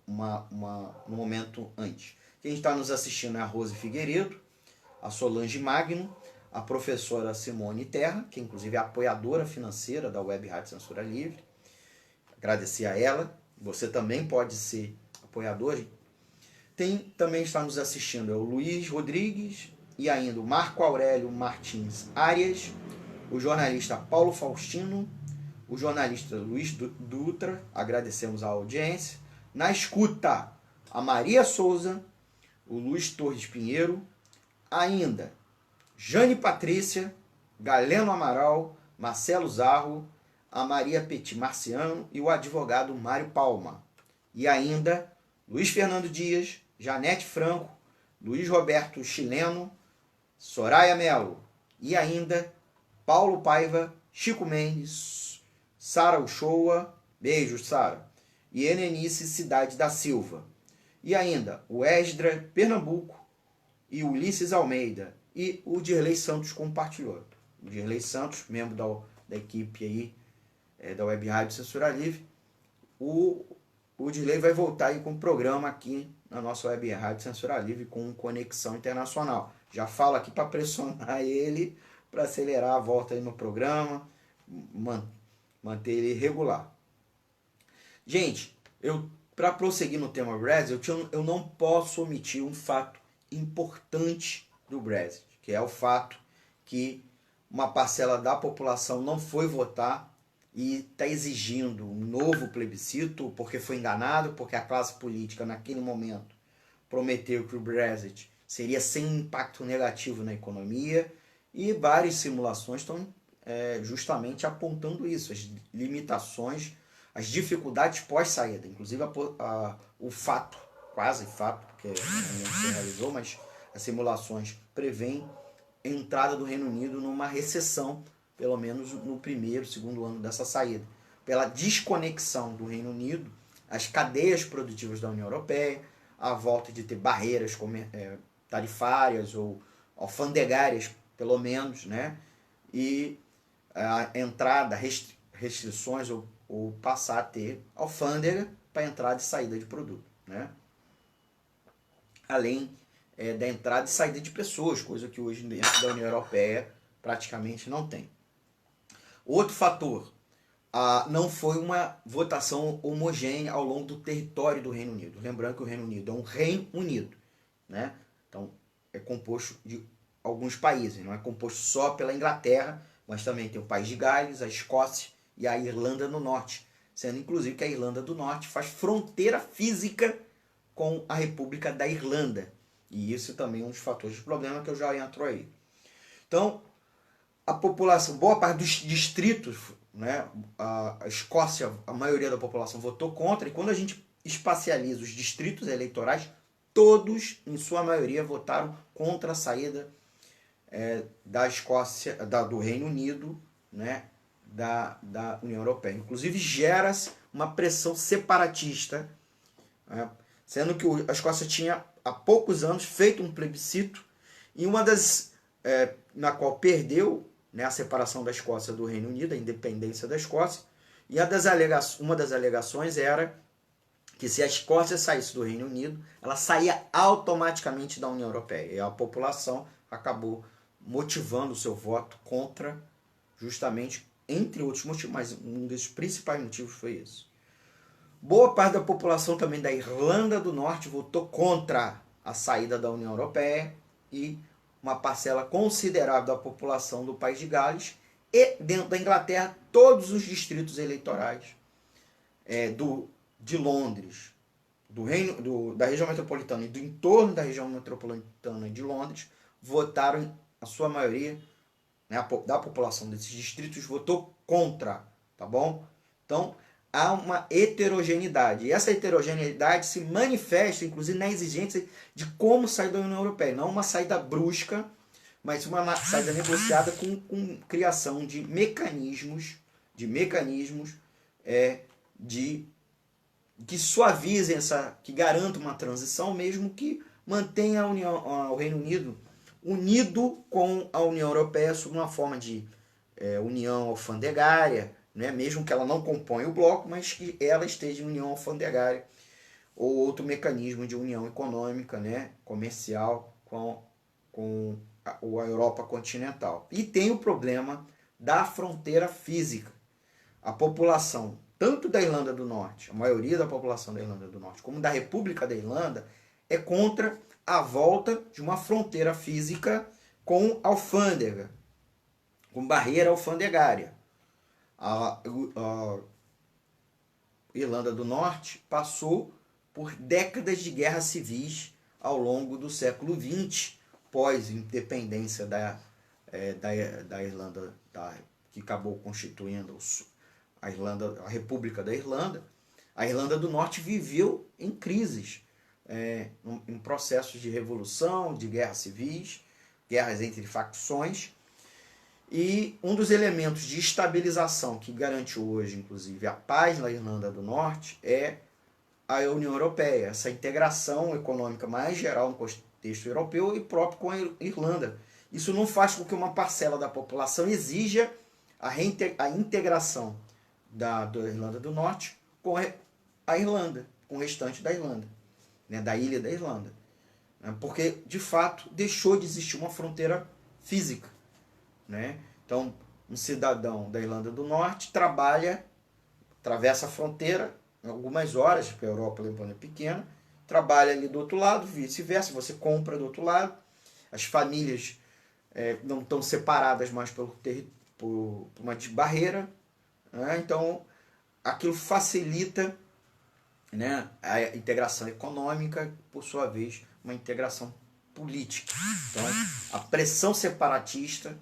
no momento antes. Quem está nos assistindo é a Rose Figueiredo, a Solange Magno, a professora Simone Terra, que inclusive é apoiadora financeira da Web Rádio Censura Livre. Agradecer a ela. Você também pode ser apoiador. Também está nos assistindo é o Luiz Rodrigues e ainda o Marco Aurélio Martins Arias, o jornalista Paulo Faustino, o jornalista Luiz Dutra, agradecemos a audiência. Na escuta, a Maria Souza, o Luiz Torres Pinheiro, ainda Jane Patrícia, Galeno Amaral, Marcelo Zarro, a Maria Petit Marciano e o advogado Mário Palma. E ainda Luiz Fernando Dias, Janete Franco, Luiz Roberto Chileno, Soraya Melo e ainda Paulo Paiva, Chico Mendes, Sara Uchoa, beijos Sara, e Helenice Cidade da Silva. E ainda o Esdra Pernambuco e Ulisses Almeida. E o Dirley Santos compartilhou. O Dirley Santos, membro da equipe aí, da Web Rádio Censura Livre. O Dirley vai voltar aí com um programa aqui na nossa Web Rádio Censura Livre com conexão internacional. Já falo aqui para pressionar ele, para acelerar a volta aí no programa, manter ele regular. Gente, para prosseguir no tema Brexit, eu não posso omitir um fato importante do Brexit, que é o fato que uma parcela da população não foi votar e está exigindo um novo plebiscito porque foi enganado, porque a classe política naquele momento prometeu que o Brexit seria sem impacto negativo na economia, e várias simulações estão justamente apontando isso, as limitações, as dificuldades pós-saída, inclusive o fato, quase fato, porque não se realizou, mas as simulações prevêem a entrada do Reino Unido numa recessão, pelo menos no primeiro, segundo ano dessa saída, pela desconexão do Reino Unido, as cadeias produtivas da União Europeia, a volta de ter barreiras tarifárias ou alfandegárias, pelo menos, né? E a entrada, restrições ou passar a ter alfândega para entrada e saída de produto, né? Além da entrada e saída de pessoas, coisa que hoje dentro da União Europeia praticamente não tem. Outro fator, não foi uma votação homogênea ao longo do território do Reino Unido. Lembrando que o Reino Unido é um Reino Unido, né? Então é composto de alguns países, não é composto só pela Inglaterra, mas também tem o País de Gales, a Escócia e a Irlanda do Norte, sendo inclusive que a Irlanda do Norte faz fronteira física com a República da Irlanda. E isso também é um dos fatores de problema que eu já entro aí. Então, a população, boa parte dos distritos, né, a Escócia, a maioria da população votou contra, e quando a gente espacializa os distritos eleitorais, todos, em sua maioria, votaram contra a saída da Escócia, do Reino Unido, né, da União Europeia. Inclusive, gera-se uma pressão separatista, né, sendo que a Escócia tinha, há poucos anos, feito um plebiscito, e uma das na qual perdeu, né, a separação da Escócia do Reino Unido, a independência da Escócia, e uma das alegações era que se a Escócia saísse do Reino Unido, ela saía automaticamente da União Europeia. E a população acabou motivando o seu voto contra, justamente, entre outros motivos, mas um dos principais motivos foi isso. Boa parte da população também da Irlanda do Norte votou contra a saída da União Europeia, e uma parcela considerável da população do País de Gales, e dentro da Inglaterra todos os distritos eleitorais de Londres, da região metropolitana e do entorno da região metropolitana de Londres votaram, a sua maioria, né, da população desses distritos votou contra, tá bom? Então há uma heterogeneidade, e essa heterogeneidade se manifesta inclusive na exigência de como sair da União Europeia, não uma saída brusca, mas uma saída negociada com criação de mecanismos que suavizem que garantam uma transição, mesmo que mantenha o Reino Unido unido com a União Europeia sob uma forma de união alfandegária, né? Mesmo que ela não componha o bloco, mas que ela esteja em união alfandegária ou outro mecanismo de união econômica, né, comercial com a Europa continental. E tem o problema da fronteira física. A população, tanto da Irlanda do Norte, a maioria da população da Irlanda do Norte, como da República da Irlanda, é contra a volta de uma fronteira física com alfândega, com barreira alfandegária. A Irlanda do Norte passou por décadas de guerras civis ao longo do século XX, pós-independência da Irlanda, que acabou constituindo a República da Irlanda. A Irlanda do Norte viveu em crises, em processos de revolução, de guerras civis, guerras entre facções. E um dos elementos de estabilização que garante hoje, inclusive, a paz na Irlanda do Norte é a União Europeia, essa integração econômica mais geral no contexto europeu e próprio com a Irlanda. Isso não faz com que uma parcela da população exija a integração da Irlanda do Norte com a Irlanda, com o restante da Irlanda, né, da ilha da Irlanda. Porque, de fato, deixou de existir uma fronteira física. Né? Então, um cidadão da Irlanda do Norte atravessa a fronteira em algumas horas, porque a Europa é pequena, trabalha ali do outro lado, vice-versa, você compra do outro lado, as famílias não estão separadas mais por uma barreira, né? Então aquilo facilita, né, a integração econômica, por sua vez, uma integração política. Então, a pressão separatista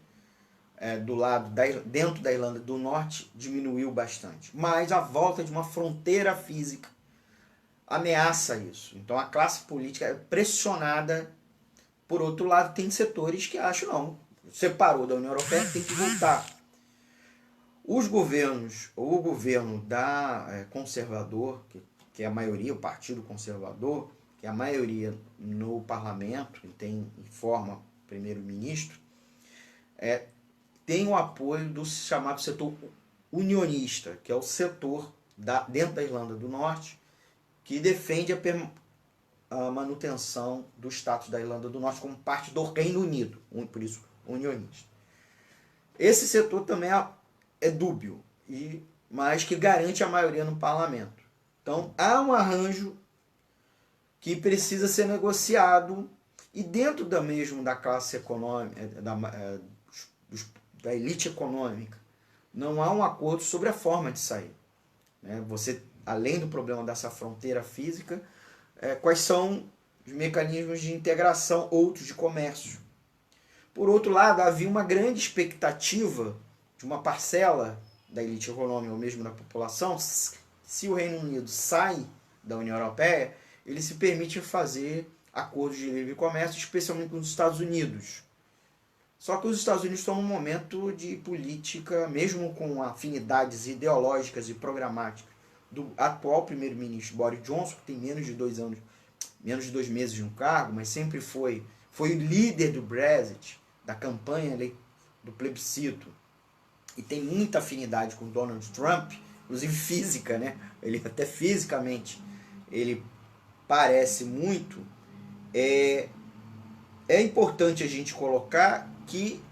dentro da Irlanda do Norte diminuiu bastante. Mas a volta de uma fronteira física ameaça isso. Então a classe política é pressionada. Por outro lado, tem setores que acham, não, separou da União Europeia, tem que voltar. Os governos, ou o governo conservador, que é a maioria, o Partido Conservador, que é a maioria no parlamento, e forma primeiro-ministro, tem o apoio do chamado setor unionista, que é o setor dentro da Irlanda do Norte, que defende a manutenção do status da Irlanda do Norte como parte do Reino Unido, por isso unionista. Esse setor também é dúbio, mas que garante a maioria no parlamento. Então há um arranjo que precisa ser negociado, e dentro da classe econômica, da elite econômica, não há um acordo sobre a forma de sair. Você, além do problema dessa fronteira física, quais são os mecanismos de integração outros de comércio. Por outro lado, havia uma grande expectativa de uma parcela da elite econômica ou mesmo da população. Se o Reino Unido sai da União Europeia, ele se permite fazer acordos de livre comércio, especialmente com os Estados Unidos. Só que os Estados Unidos estão num momento de política, mesmo com afinidades ideológicas e programáticas do atual primeiro-ministro Boris Johnson, que tem menos de 2 anos, menos de 2 meses no cargo, mas sempre foi o líder do Brexit, da campanha do plebiscito, e tem muita afinidade com Donald Trump, inclusive física, né? Ele até fisicamente ele parece muito. É importante a gente colocar que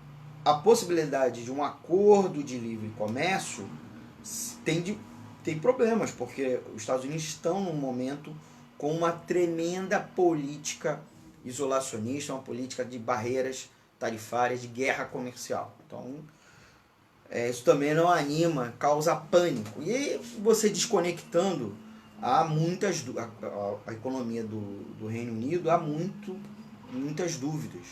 a possibilidade de um acordo de livre comércio tem problemas, porque os Estados Unidos estão num momento com uma tremenda política isolacionista, uma política de barreiras tarifárias, de guerra comercial. Então, isso também não anima, causa pânico. E você desconectando, há a economia do Reino Unido, há muitas dúvidas.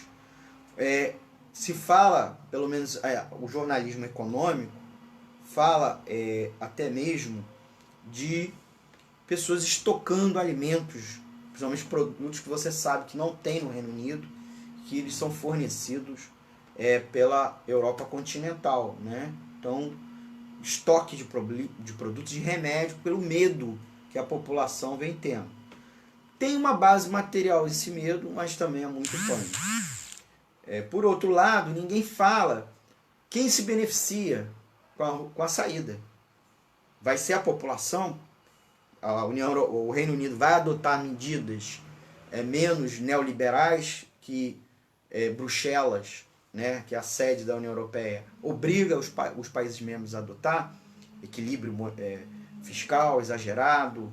Se fala, pelo menos o jornalismo econômico, fala até mesmo de pessoas estocando alimentos, principalmente produtos que você sabe que não tem no Reino Unido, que eles são fornecidos pela Europa continental, né? Então, estoque de produtos de remédio pelo medo que a população vem tendo. Tem uma base material esse medo, mas também há muito pânico. Por outro lado, ninguém fala quem se beneficia com a saída. Vai ser a população? O Reino Unido vai adotar medidas menos neoliberais que Bruxelas, né, que é a sede da União Europeia, obriga os países membros a adotar equilíbrio fiscal exagerado,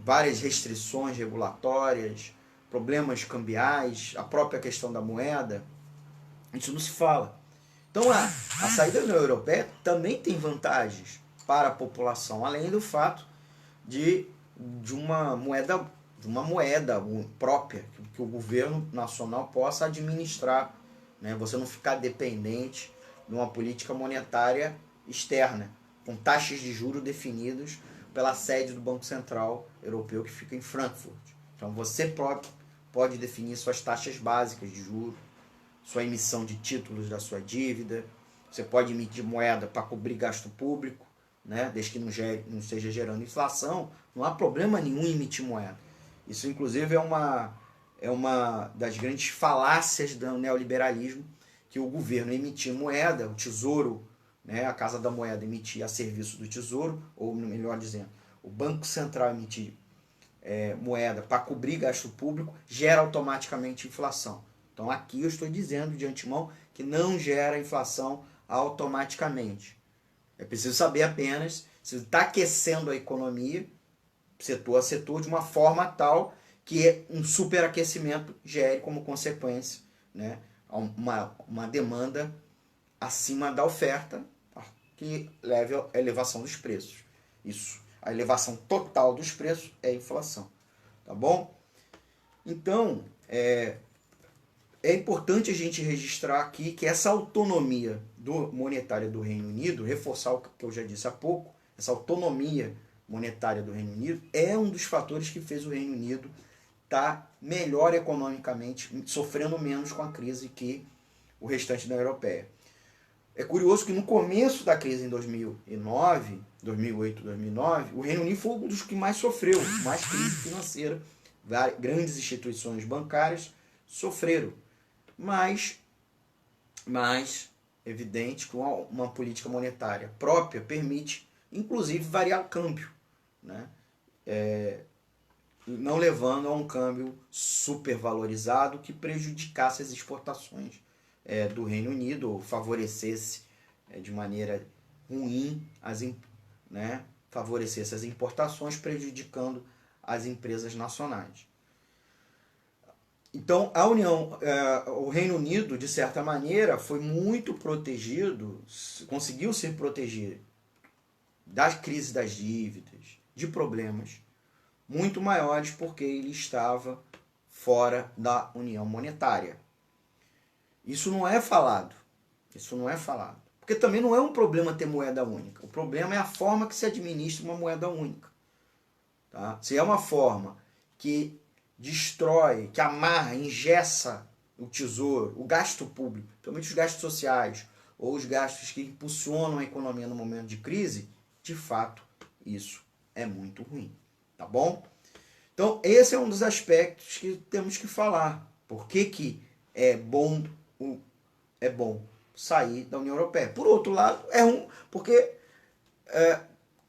várias restrições regulatórias, problemas cambiais, a própria questão da moeda. Isso não se fala. Então a saída da União Europeia também tem vantagens para a população, além do fato de uma moeda própria, que o governo nacional possa administrar, né? Você não ficar dependente de uma política monetária externa, com taxas de juros definidas pela sede do Banco Central Europeu, que fica em Frankfurt. Então você pode definir suas taxas básicas de juros, sua emissão de títulos da sua dívida, você pode emitir moeda para cobrir gasto público, né? Desde que não esteja gerando inflação, não há problema nenhum em emitir moeda. Isso, inclusive, é uma das grandes falácias do neoliberalismo, que o governo emitir moeda, o Tesouro, né, a Casa da Moeda emitir a serviço do Tesouro, ou melhor dizendo, o Banco Central emitir moeda para cobrir gasto público, gera automaticamente inflação. Então aqui eu estou dizendo de antemão que não gera inflação automaticamente. É preciso saber apenas se está aquecendo a economia, setor a setor, de uma forma tal que um superaquecimento gere como consequência, né, uma demanda acima da oferta, que leve à elevação dos preços. Isso, a elevação total dos preços é a inflação. Tá bom? Então, é importante a gente registrar aqui que essa autonomia monetária do Reino Unido, reforçar o que eu já disse há pouco, essa autonomia monetária do Reino Unido é um dos fatores que fez o Reino Unido estar melhor economicamente, sofrendo menos com a crise que o restante da Europeia. É curioso que no começo da crise em 2008, 2009, o Reino Unido foi um dos que mais sofreu, mais crise financeira. Grandes instituições bancárias sofreram. Mas evidente que uma política monetária própria permite, inclusive, variar o câmbio, né? Não levando a um câmbio supervalorizado que prejudicasse as exportações do Reino Unido, ou favorecesse de maneira ruim favorecesse as importações, prejudicando as empresas nacionais. Então, o Reino Unido, de certa maneira, foi muito protegido, conseguiu se proteger das crises das dívidas, de problemas, muito maiores porque ele estava fora da União Monetária. Isso não é falado. Isso não é falado. Porque também não é um problema ter moeda única. O problema é a forma que se administra uma moeda única. Tá? Se é uma forma que destrói, que amarra, engessa o tesouro, o gasto público, principalmente os gastos sociais, ou os gastos que impulsionam a economia no momento de crise, de fato, isso é muito ruim. Tá bom? Então, esse é um dos aspectos que temos que falar. Por que é bom sair da União Europeia? Por outro lado, é ruim, porque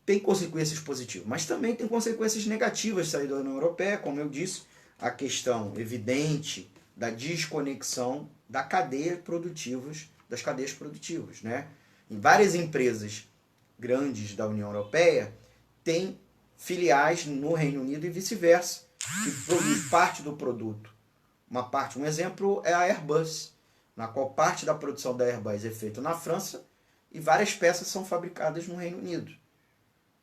tem consequências positivas, mas também tem consequências negativas sair da União Europeia, como eu disse, a questão evidente da desconexão das cadeias produtivas, né? Em várias empresas grandes da União Europeia tem filiais no Reino Unido e vice-versa, que produz parte do produto. Um exemplo é a Airbus, na qual parte da produção da Airbus é feita na França e várias peças são fabricadas no Reino Unido.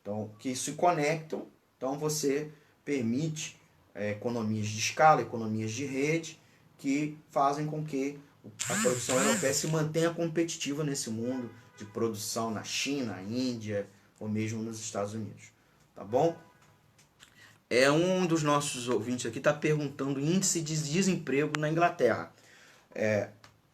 Então, que se conectam, então você permite economias de escala, economias de rede, que fazem com que a produção europeia se mantenha competitiva nesse mundo de produção na China, Índia ou mesmo nos Estados Unidos. Tá bom? Um dos nossos ouvintes aqui está perguntando o índice de desemprego na Inglaterra.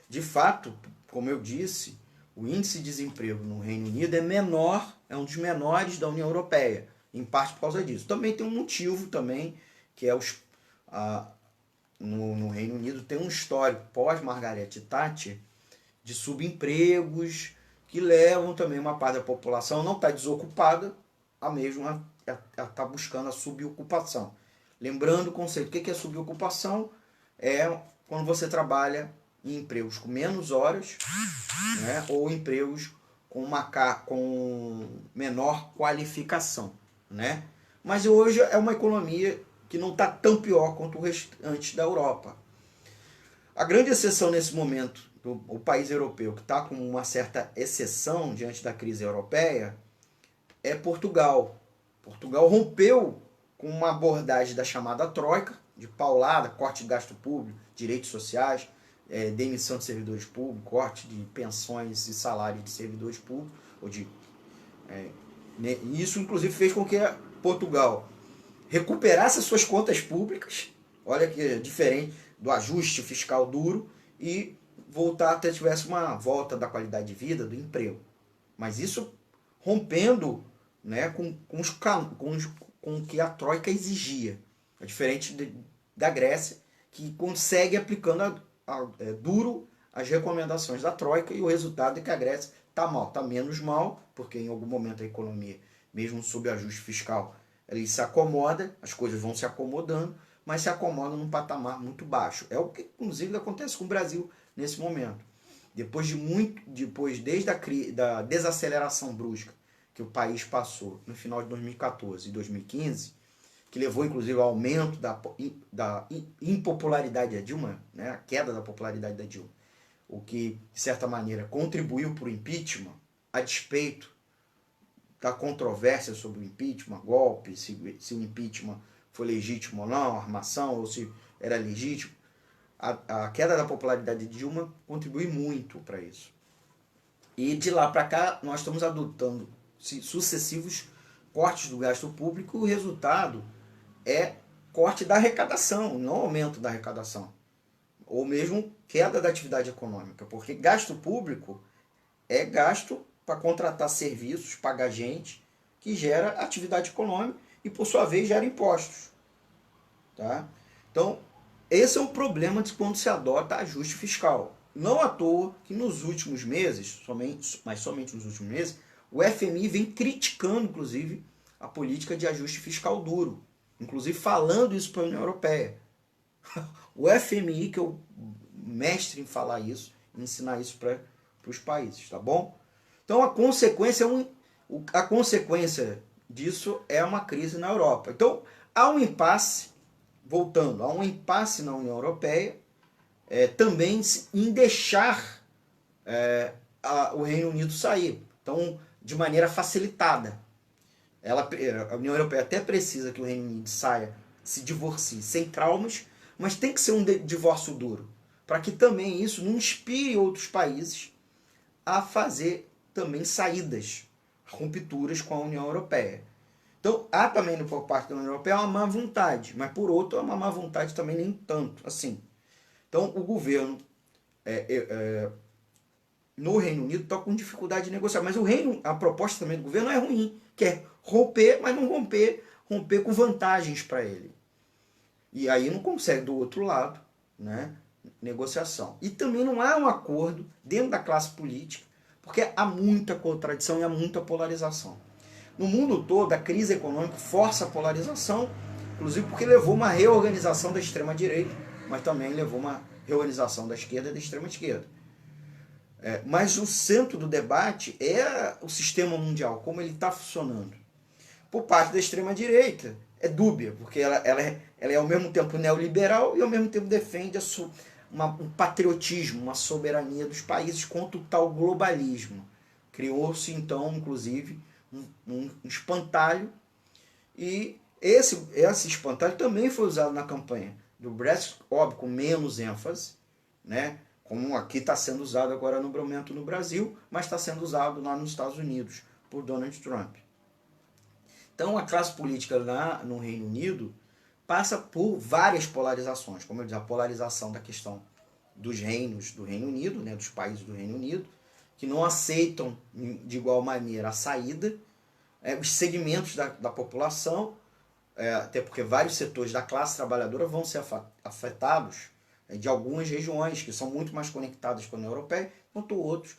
De fato, como eu disse, o índice de desemprego no Reino Unido é menor, é um dos menores da União Europeia, em parte por causa disso. Também tem um motivo também, que é no Reino Unido tem um histórico pós-Margaret Thatcher de subempregos que levam também uma parte da população não está desocupada, a mesma está buscando a subocupação. Lembrando o conceito, o que é subocupação? É quando você trabalha em empregos com menos horas, né, ou empregos com menor qualificação. Né? Mas hoje é uma economia que não está tão pior quanto o restante da Europa. A grande exceção nesse momento, o país europeu que está com uma certa exceção diante da crise europeia, é Portugal. Portugal rompeu com uma abordagem da chamada troika, de paulada, corte de gasto público, direitos sociais, demissão de servidores públicos, corte de pensões e salário de servidores públicos. Isso, inclusive, fez com que Portugal recuperasse as suas contas públicas, olha que é diferente do ajuste fiscal duro, e tivesse uma volta da qualidade de vida, do emprego. Mas isso rompendo, né, com o que a Troika exigia. É diferente da Grécia, que consegue aplicando duro as recomendações da Troika, e o resultado é que a Grécia está mal, está menos mal, porque em algum momento a economia, mesmo sob ajuste fiscal, ele se acomoda, as coisas vão se acomodando, mas se acomoda num patamar muito baixo. É o que, inclusive, acontece com o Brasil nesse momento. Desde da desaceleração brusca que o país passou no final de 2014 e 2015, que levou, inclusive, ao aumento da impopularidade da Dilma, né, a queda da popularidade da Dilma, o que, de certa maneira, contribuiu para o impeachment, a despeito da controvérsia sobre o impeachment, golpe, se o impeachment foi legítimo ou não, armação, ou se era legítimo. A queda da popularidade de Dilma contribui muito para isso. E de lá para cá, nós estamos adotando sucessivos cortes do gasto público, e o resultado é corte da arrecadação, não aumento da arrecadação. Ou mesmo queda da atividade econômica, porque gasto público é gasto para contratar serviços, pagar gente, que gera atividade econômica e, por sua vez, gera impostos. Tá? Então, esse é um problema de quando se adota ajuste fiscal. Não à toa que nos últimos meses, mas somente nos últimos meses, o FMI vem criticando, inclusive, a política de ajuste fiscal duro, inclusive falando isso para a União Europeia. O FMI, que é o mestre em falar isso, em ensinar isso para os países, tá bom? Então a consequência disso é uma crise na Europa. Então há um impasse, voltando, há um impasse na União Europeia, também em deixar o Reino Unido sair, então de maneira facilitada. A União Europeia até precisa que o Reino Unido saia, se divorcie sem traumas, mas tem que ser um divórcio duro, para que também isso não inspire outros países a fazer também saídas, rupturas com a União Europeia. Então, há também por parte da União Europeia uma má vontade, mas por outro, é uma má vontade também nem tanto assim. Então, o governo no Reino Unido está com dificuldade de negociar, mas a proposta também do governo é ruim, que é romper, mas não romper com vantagens para ele. E aí não consegue do outro lado, né, negociação. E também não há um acordo dentro da classe política, porque há muita contradição e há muita polarização. No mundo todo, a crise econômica força a polarização, inclusive porque levou uma reorganização da extrema-direita, mas também levou uma reorganização da esquerda e da extrema-esquerda. Mas o centro do debate é o sistema mundial, como ele está funcionando. Por parte da extrema-direita, é dúbia, porque ela é ao mesmo tempo neoliberal e ao mesmo tempo defende um patriotismo, uma soberania dos países contra o tal globalismo. Criou-se, então, inclusive, um espantalho, e esse espantalho também foi usado na campanha do Brexit, óbvio, com menos ênfase, né? Como aqui está sendo usado agora no momento no Brasil, mas está sendo usado lá nos Estados Unidos por Donald Trump. Então a classe política lá no Reino Unido passa por várias polarizações, como eu disse, a polarização da questão dos reinos do Reino Unido, né, dos países do Reino Unido, que não aceitam de igual maneira a saída, os segmentos da população, até porque vários setores da classe trabalhadora vão ser afetados de algumas regiões que são muito mais conectadas com a União Europeia, enquanto outros,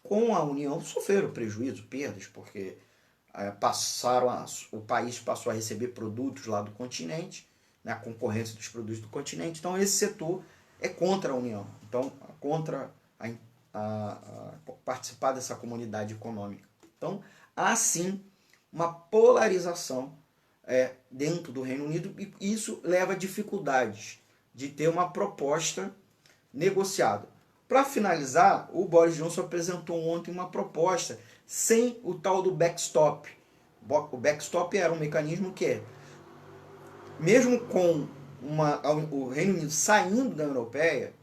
com a União, sofreram prejuízo, perdas, porque o país passou a receber produtos lá do continente, né, a concorrência dos produtos do continente. Então esse setor é contra a União, então contra participar dessa comunidade econômica. Então há sim uma polarização dentro do Reino Unido, e isso leva a dificuldades de ter uma proposta negociada. Para finalizar, o Boris Johnson apresentou ontem uma proposta sem o tal do backstop. O backstop era um mecanismo que mesmo com o Reino Unido saindo da União Europeia,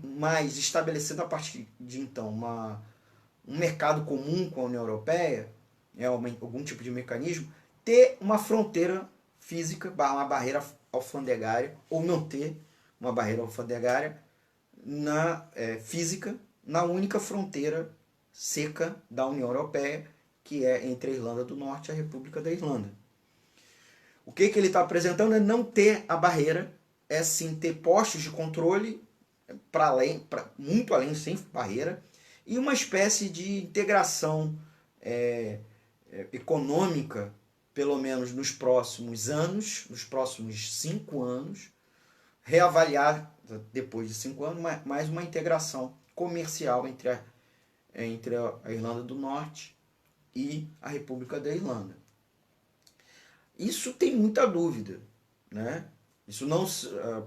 mas estabelecendo a partir de então um mercado comum com a União Europeia, algum tipo de mecanismo, ter uma fronteira física, uma barreira alfandegária, ou não ter uma barreira alfandegária física na única fronteira seca da União Europeia, que é entre a Irlanda do Norte e a República da Irlanda. O que ele está apresentando é não ter a barreira, é sim ter postos de controle muito além, sem barreira, e uma espécie de integração econômica, pelo menos nos próximos anos, nos próximos 5 anos, reavaliar depois de 5 anos, mais uma integração comercial entre a Irlanda do Norte e a República da Irlanda. Isso tem muita dúvida, né? Isso não,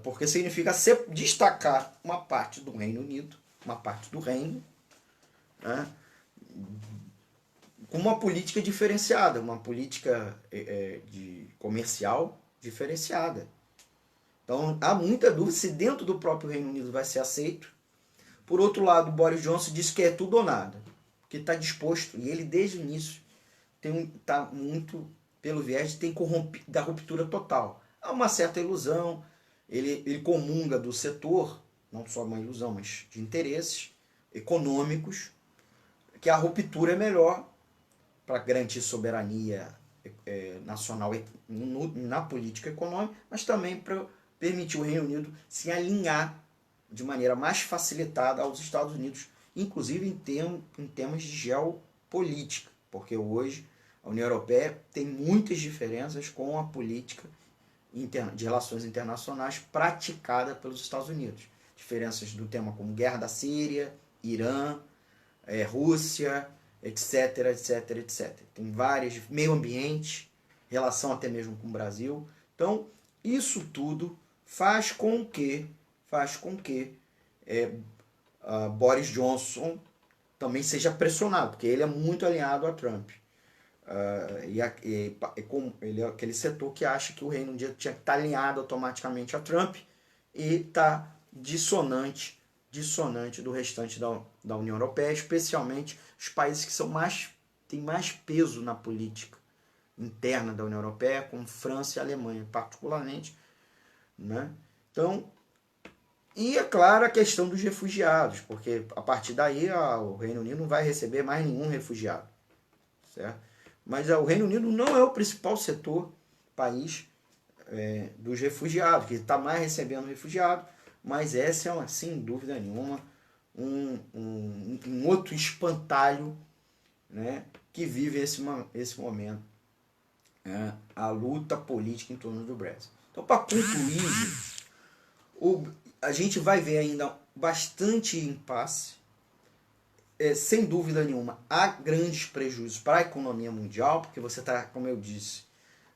porque significa destacar uma parte do Reino Unido, uma parte do reino, né, com uma política diferenciada, uma política comercial diferenciada. Então há muita dúvida se dentro do próprio Reino Unido vai ser aceito. Por outro lado, Boris Johnson diz que é tudo ou nada, que está disposto, e ele desde o início está muito pelo viés de da ruptura total. Há uma certa ilusão, ele comunga do setor, não só uma ilusão, mas de interesses econômicos, que a ruptura é melhor para garantir soberania nacional na política econômica, mas também para permitir o Reino Unido se alinhar de maneira mais facilitada aos Estados Unidos, inclusive em temas de geopolítica, porque hoje a União Europeia tem muitas diferenças com a política de relações internacionais praticada pelos Estados Unidos. Diferenças do tema como guerra da Síria, Irã, Rússia, etc, etc, etc. Tem várias, meio ambiente, relação até mesmo com o Brasil. Então, isso tudo faz com que Boris Johnson também seja pressionado, porque ele é muito alinhado a Trump. Ele é aquele setor que acha que o Reino Unido tinha que estar alinhado automaticamente a Trump e está dissonante do restante da União Europeia, especialmente os países que têm mais peso na política interna da União Europeia, como França e Alemanha, particularmente. Né? Então, e é claro a questão dos refugiados, porque a partir daí o Reino Unido não vai receber mais nenhum refugiado. Certo? Mas o Reino Unido não é o principal país dos refugiados, que está mais recebendo refugiados, mas essa é, sem dúvida nenhuma, um outro espantalho, né, que vive esse momento, a luta política em torno do Brexit. Então, para concluir, a gente vai ver ainda bastante impasse. Sem dúvida nenhuma, há grandes prejuízos para a economia mundial, porque você está, como eu disse,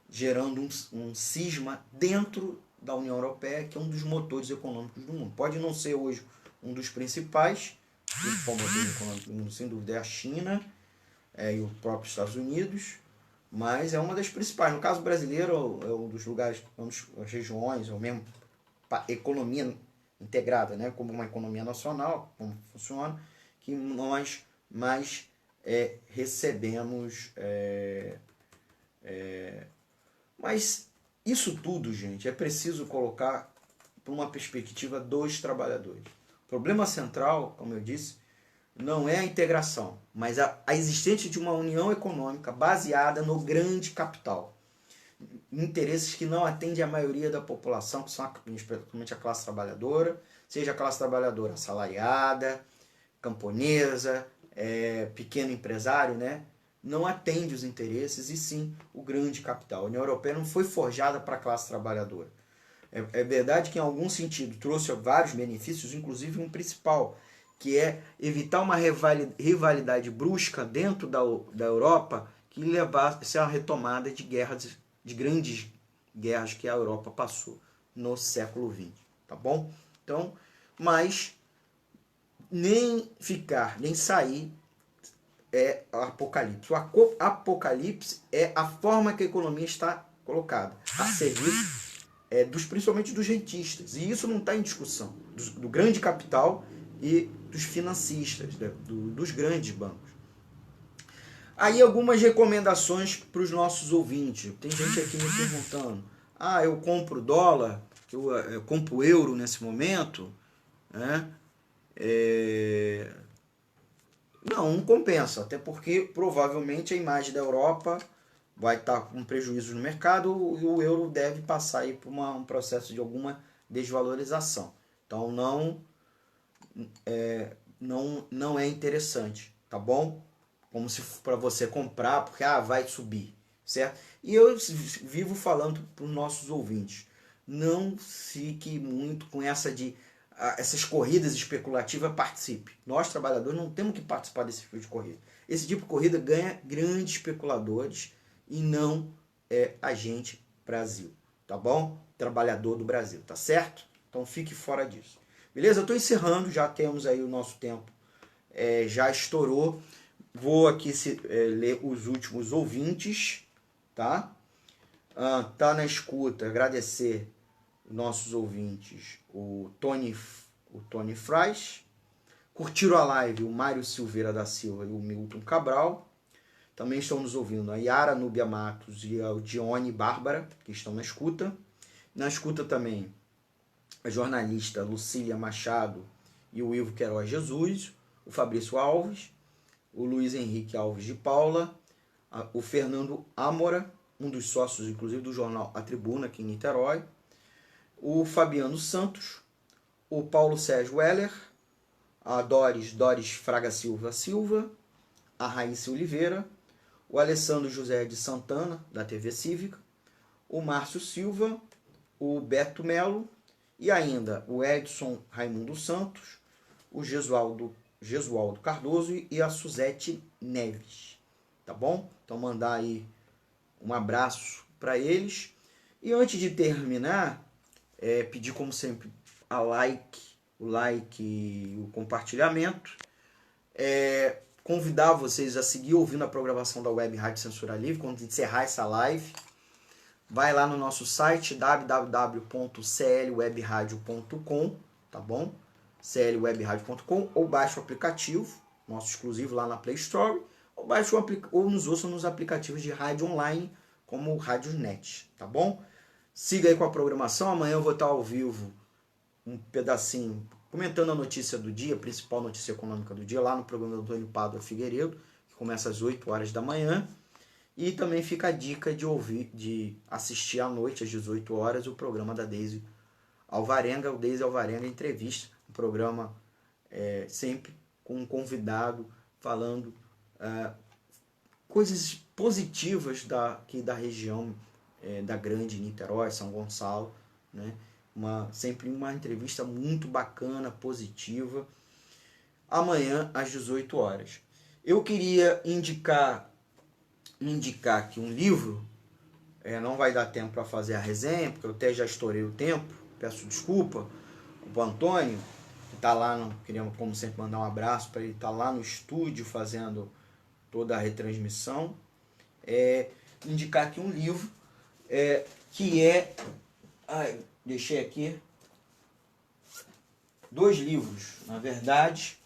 gerando um cisma dentro da União Europeia, que é um dos motores econômicos do mundo. Pode não ser hoje um dos principais, o principal motor econômico do mundo, sem dúvida, é a China e os próprios Estados Unidos, mas é uma das principais. No caso brasileiro, é um dos lugares, as regiões, ou mesmo economia integrada, né, como uma economia nacional, como funciona, que nós mais recebemos. Mas isso tudo, gente, é preciso colocar por uma perspectiva dos trabalhadores. O problema central, como eu disse, não é a integração, mas a existência de uma união econômica baseada no grande capital. Interesses que não atendem a maioria da população, que são principalmente a classe trabalhadora, seja a classe trabalhadora assalariada, camponesa, pequeno empresário, né? Não atende os interesses e sim o grande capital. A União Europeia não foi forjada para a classe trabalhadora. É verdade que em algum sentido trouxe vários benefícios, inclusive um principal, que é evitar uma rivalidade brusca dentro da Europa que levasse a retomada de grandes guerras que a Europa passou no século XX. Tá bom? Então, mas nem sair é apocalipse. O apocalipse é a forma que a economia está colocada, a serviço principalmente dos rentistas. E isso não está em discussão, do grande capital e dos financistas, dos grandes bancos. Aí algumas recomendações para os nossos ouvintes. Tem gente aqui me perguntando, eu compro dólar, eu compro euro nesse momento, né? Não compensa, até porque provavelmente a imagem da Europa vai estar com prejuízo no mercado e o euro deve passar aí por um processo de alguma desvalorização. Então não é interessante, tá bom? Como se para você comprar, porque vai subir, certo? E eu vivo falando para os nossos ouvintes, não fique muito com essas corridas especulativas, participe. Nós, trabalhadores, não temos que participar desse tipo de corrida. Esse tipo de corrida ganha grandes especuladores e não a gente Brasil, tá bom? Trabalhador do Brasil, tá certo? Então fique fora disso. Beleza? Eu estou encerrando, já temos aí o nosso tempo, já estourou. Vou aqui ler os últimos ouvintes, tá? Tá na escuta, agradecer nossos ouvintes, o Tony Fraz, curtiram a live o Mário Silveira da Silva e o Milton Cabral, também estão nos ouvindo a Yara Núbia Matos e a Dione Bárbara, que estão na escuta também a jornalista Lucília Machado e o Ivo Queiroz Jesus, o Fabrício Alves, o Luiz Henrique Alves de Paula, o Fernando Amora, um dos sócios inclusive do jornal A Tribuna aqui em Niterói, o Fabiano Santos, o Paulo Sérgio Weller, a Doris Fraga Silva, a Raíssa Oliveira, o Alessandro José de Santana, da TV Cívica, o Márcio Silva, o Beto Melo e ainda o Edson Raimundo Santos, o Gesualdo Cardoso e a Suzete Neves. Tá bom? Então mandar aí um abraço para eles. E antes de terminar, pedir como sempre o like e o compartilhamento. convidar vocês a seguir ouvindo a programação da Web Rádio Censura Livre. Quando encerrar essa live, vai lá no nosso site www.clwebradio.com, tá bom? clwebradio.com, ou baixe o aplicativo, nosso exclusivo lá na Play Store, ou nos ouça nos aplicativos de rádio online, como o RádioNet, tá bom? Siga aí com a programação. Amanhã eu vou estar ao vivo, um pedacinho, comentando a notícia do dia, a principal notícia econômica do dia, lá no programa do Antônio Pádua Figueiredo, que começa às 8 horas da manhã. E também fica a dica de assistir à noite, às 18 horas, o programa da Deise Alvarenga, o Deise Alvarenga Entrevista, um programa sempre com um convidado falando coisas positivas aqui da região da Grande Niterói, São Gonçalo, né? Sempre uma entrevista muito bacana, positiva. Amanhã, às 18 horas. Eu queria indicar aqui um livro. Não vai dar tempo para fazer a resenha, porque eu até já estourei o tempo. Peço desculpa. O Antônio, que está lá, queria, como sempre, mandar um abraço para ele, está lá no estúdio fazendo toda a retransmissão. Indicar aqui um livro que deixei aqui 2 livros, na verdade,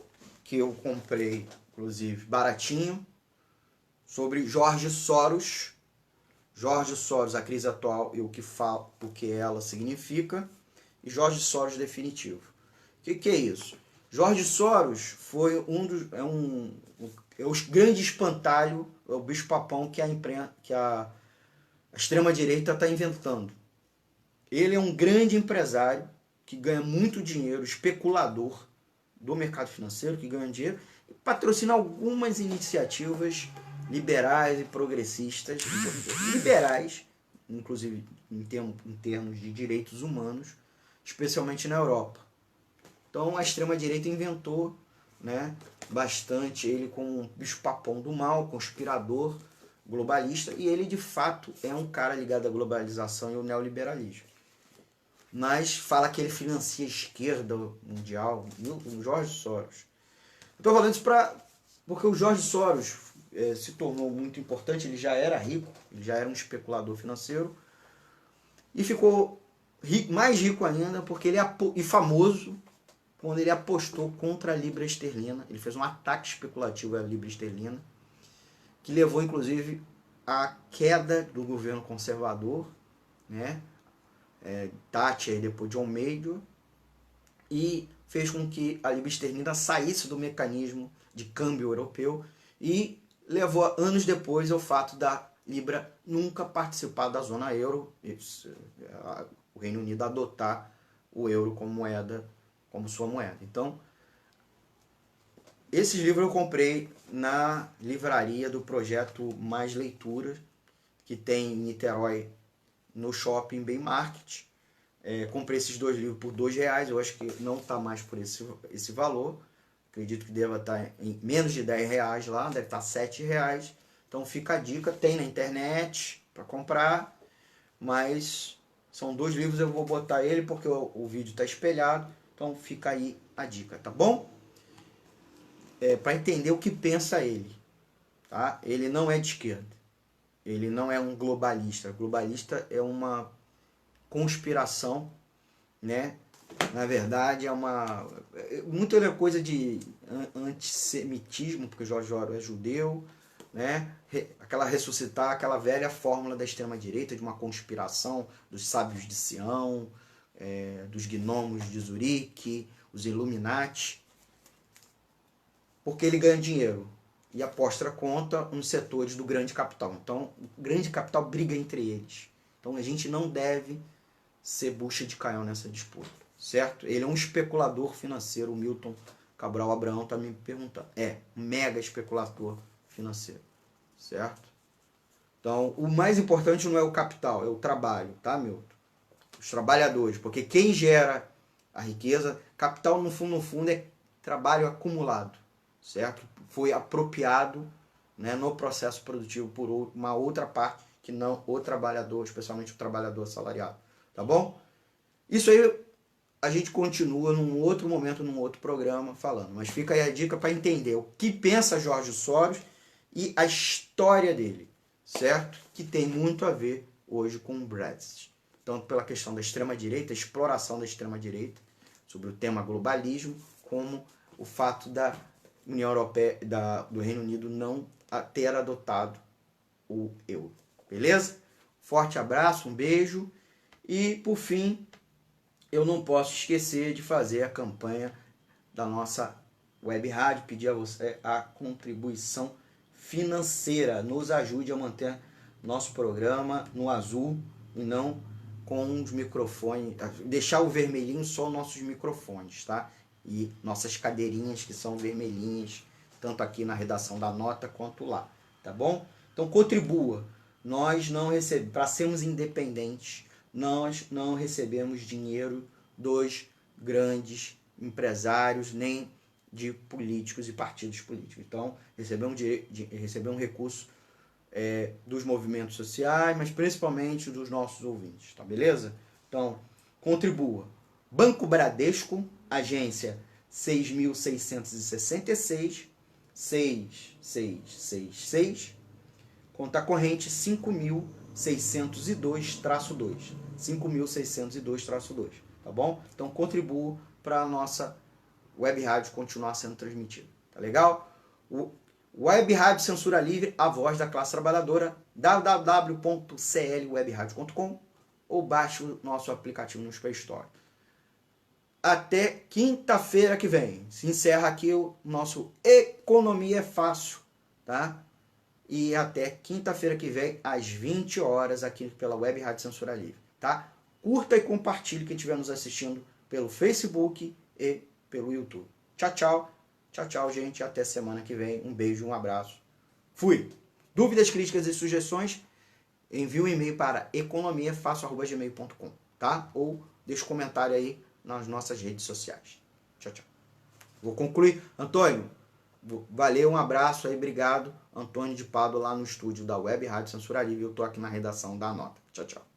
que eu comprei, inclusive, baratinho, sobre Jorge Soros, a crise atual e o que ela significa, e Jorge Soros definitivo. O que é isso? Jorge Soros foi o grande espantalho, o bicho-papão que a extrema-direita está inventando. Ele é um grande empresário que ganha muito dinheiro, especulador do mercado financeiro, que ganha dinheiro e patrocina algumas iniciativas liberais e progressistas, liberais, inclusive em termos de direitos humanos, especialmente na Europa. Então a extrema-direita inventou, né, bastante ele como um bicho-papão do mal, conspirador, globalista, e ele de fato é um cara ligado à globalização e ao neoliberalismo. Mas fala que ele financia a esquerda mundial, o Jorge Soros. Estou falando isso porque o Jorge Soros se tornou muito importante. Ele já era rico, ele já era um especulador financeiro, e ficou mais rico ainda porque e famoso quando ele apostou contra a libra esterlina. Ele fez um ataque especulativo à libra esterlina, que levou inclusive à queda do governo conservador, né? Thatcher, depois de Almeida, e fez com que a libra esterlina saísse do mecanismo de câmbio europeu, e levou anos depois ao fato da libra nunca participar da zona euro, o Reino Unido adotar o euro como sua moeda. Então, esses livros eu comprei na livraria do projeto Mais Leitura, que tem em Niterói, no shopping Bem Market. Comprei esses 2 livros por R$2. Eu acho que não está mais por esse valor. Acredito que deva estar em menos de R$10 lá, deve estar R$7. Então fica a dica, tem na internet para comprar, mas são 2 livros, eu vou botar ele porque o vídeo está espelhado, então fica aí a dica, tá bom? Para entender o que pensa ele, tá? Ele não é de esquerda, ele não é um globalista. Globalista é uma conspiração, né? Na verdade, muita coisa de antissemitismo, porque Jorge Soros é judeu, né? Ressuscitar aquela velha fórmula da extrema-direita, de uma conspiração dos sábios de Sião, dos gnomos de Zurique, os Illuminati, porque ele ganha dinheiro e aposta contra uns setores do grande capital. Então, o grande capital briga entre eles. Então, a gente não deve ser bucha de canhão nessa disputa, certo? Ele é um especulador financeiro, o Milton Cabral Abraão está me perguntando. Um mega especulador financeiro, certo? Então, o mais importante não é o capital, é o trabalho, tá, Milton? Os trabalhadores, porque quem gera a riqueza, capital no fundo é trabalho acumulado, certo? Foi apropriado, né, no processo produtivo por uma outra parte que não o trabalhador, especialmente o trabalhador assalariado, tá bom? Isso aí, a gente continua num outro momento, num outro programa falando. Mas fica aí a dica para entender o que pensa Jorge Soros e a história dele, certo? Que tem muito a ver hoje com o Brexit. Tanto pela questão da extrema-direita, a exploração da extrema-direita, sobre o tema globalismo, como o fato da União Europeia, do Reino Unido não ter adotado o euro. Beleza? Forte abraço, um beijo. E, por fim, eu não posso esquecer de fazer a campanha da nossa web rádio, pedir a você a contribuição financeira. Nos ajude a manter nosso programa no azul e não com os microfones, deixar o vermelhinho só nossos microfones, tá? E nossas cadeirinhas que são vermelhinhas, tanto aqui na redação da nota quanto lá, tá bom? Então contribua. Nós não recebemos, para sermos independentes, nós não recebemos dinheiro dos grandes empresários, nem de políticos e partidos políticos. Então, recebemos um recurso dos movimentos sociais, mas principalmente dos nossos ouvintes, tá beleza? Então, contribua. Banco Bradesco, agência 6.666, 6666, conta corrente 5.602-2, 5.602-2, tá bom? Então contribua para a nossa web rádio continuar sendo transmitida, tá legal? O Web Rádio Censura Livre, a voz da classe trabalhadora, www.clwebradio.com ou baixe o nosso aplicativo no Play Store. Até quinta-feira que vem. Se encerra aqui o nosso Economia é Fácil, tá? E até quinta-feira que vem, às 20 horas, aqui pela Web Rádio Censura Livre, tá? Curta e compartilhe quem estiver nos assistindo pelo Facebook e pelo YouTube. Tchau, tchau. Tchau, tchau, gente. Até semana que vem. Um beijo, um abraço. Fui. Dúvidas, críticas e sugestões, envie um e-mail para economiafácil@gmail.com, tá? Ou deixe um comentário aí nas nossas redes sociais. Tchau, tchau. Vou concluir. Antônio, valeu, um abraço aí, obrigado. Antônio de Pádua lá no estúdio da Web Rádio Censura Livre. Eu tô aqui na redação da nota. Tchau, tchau.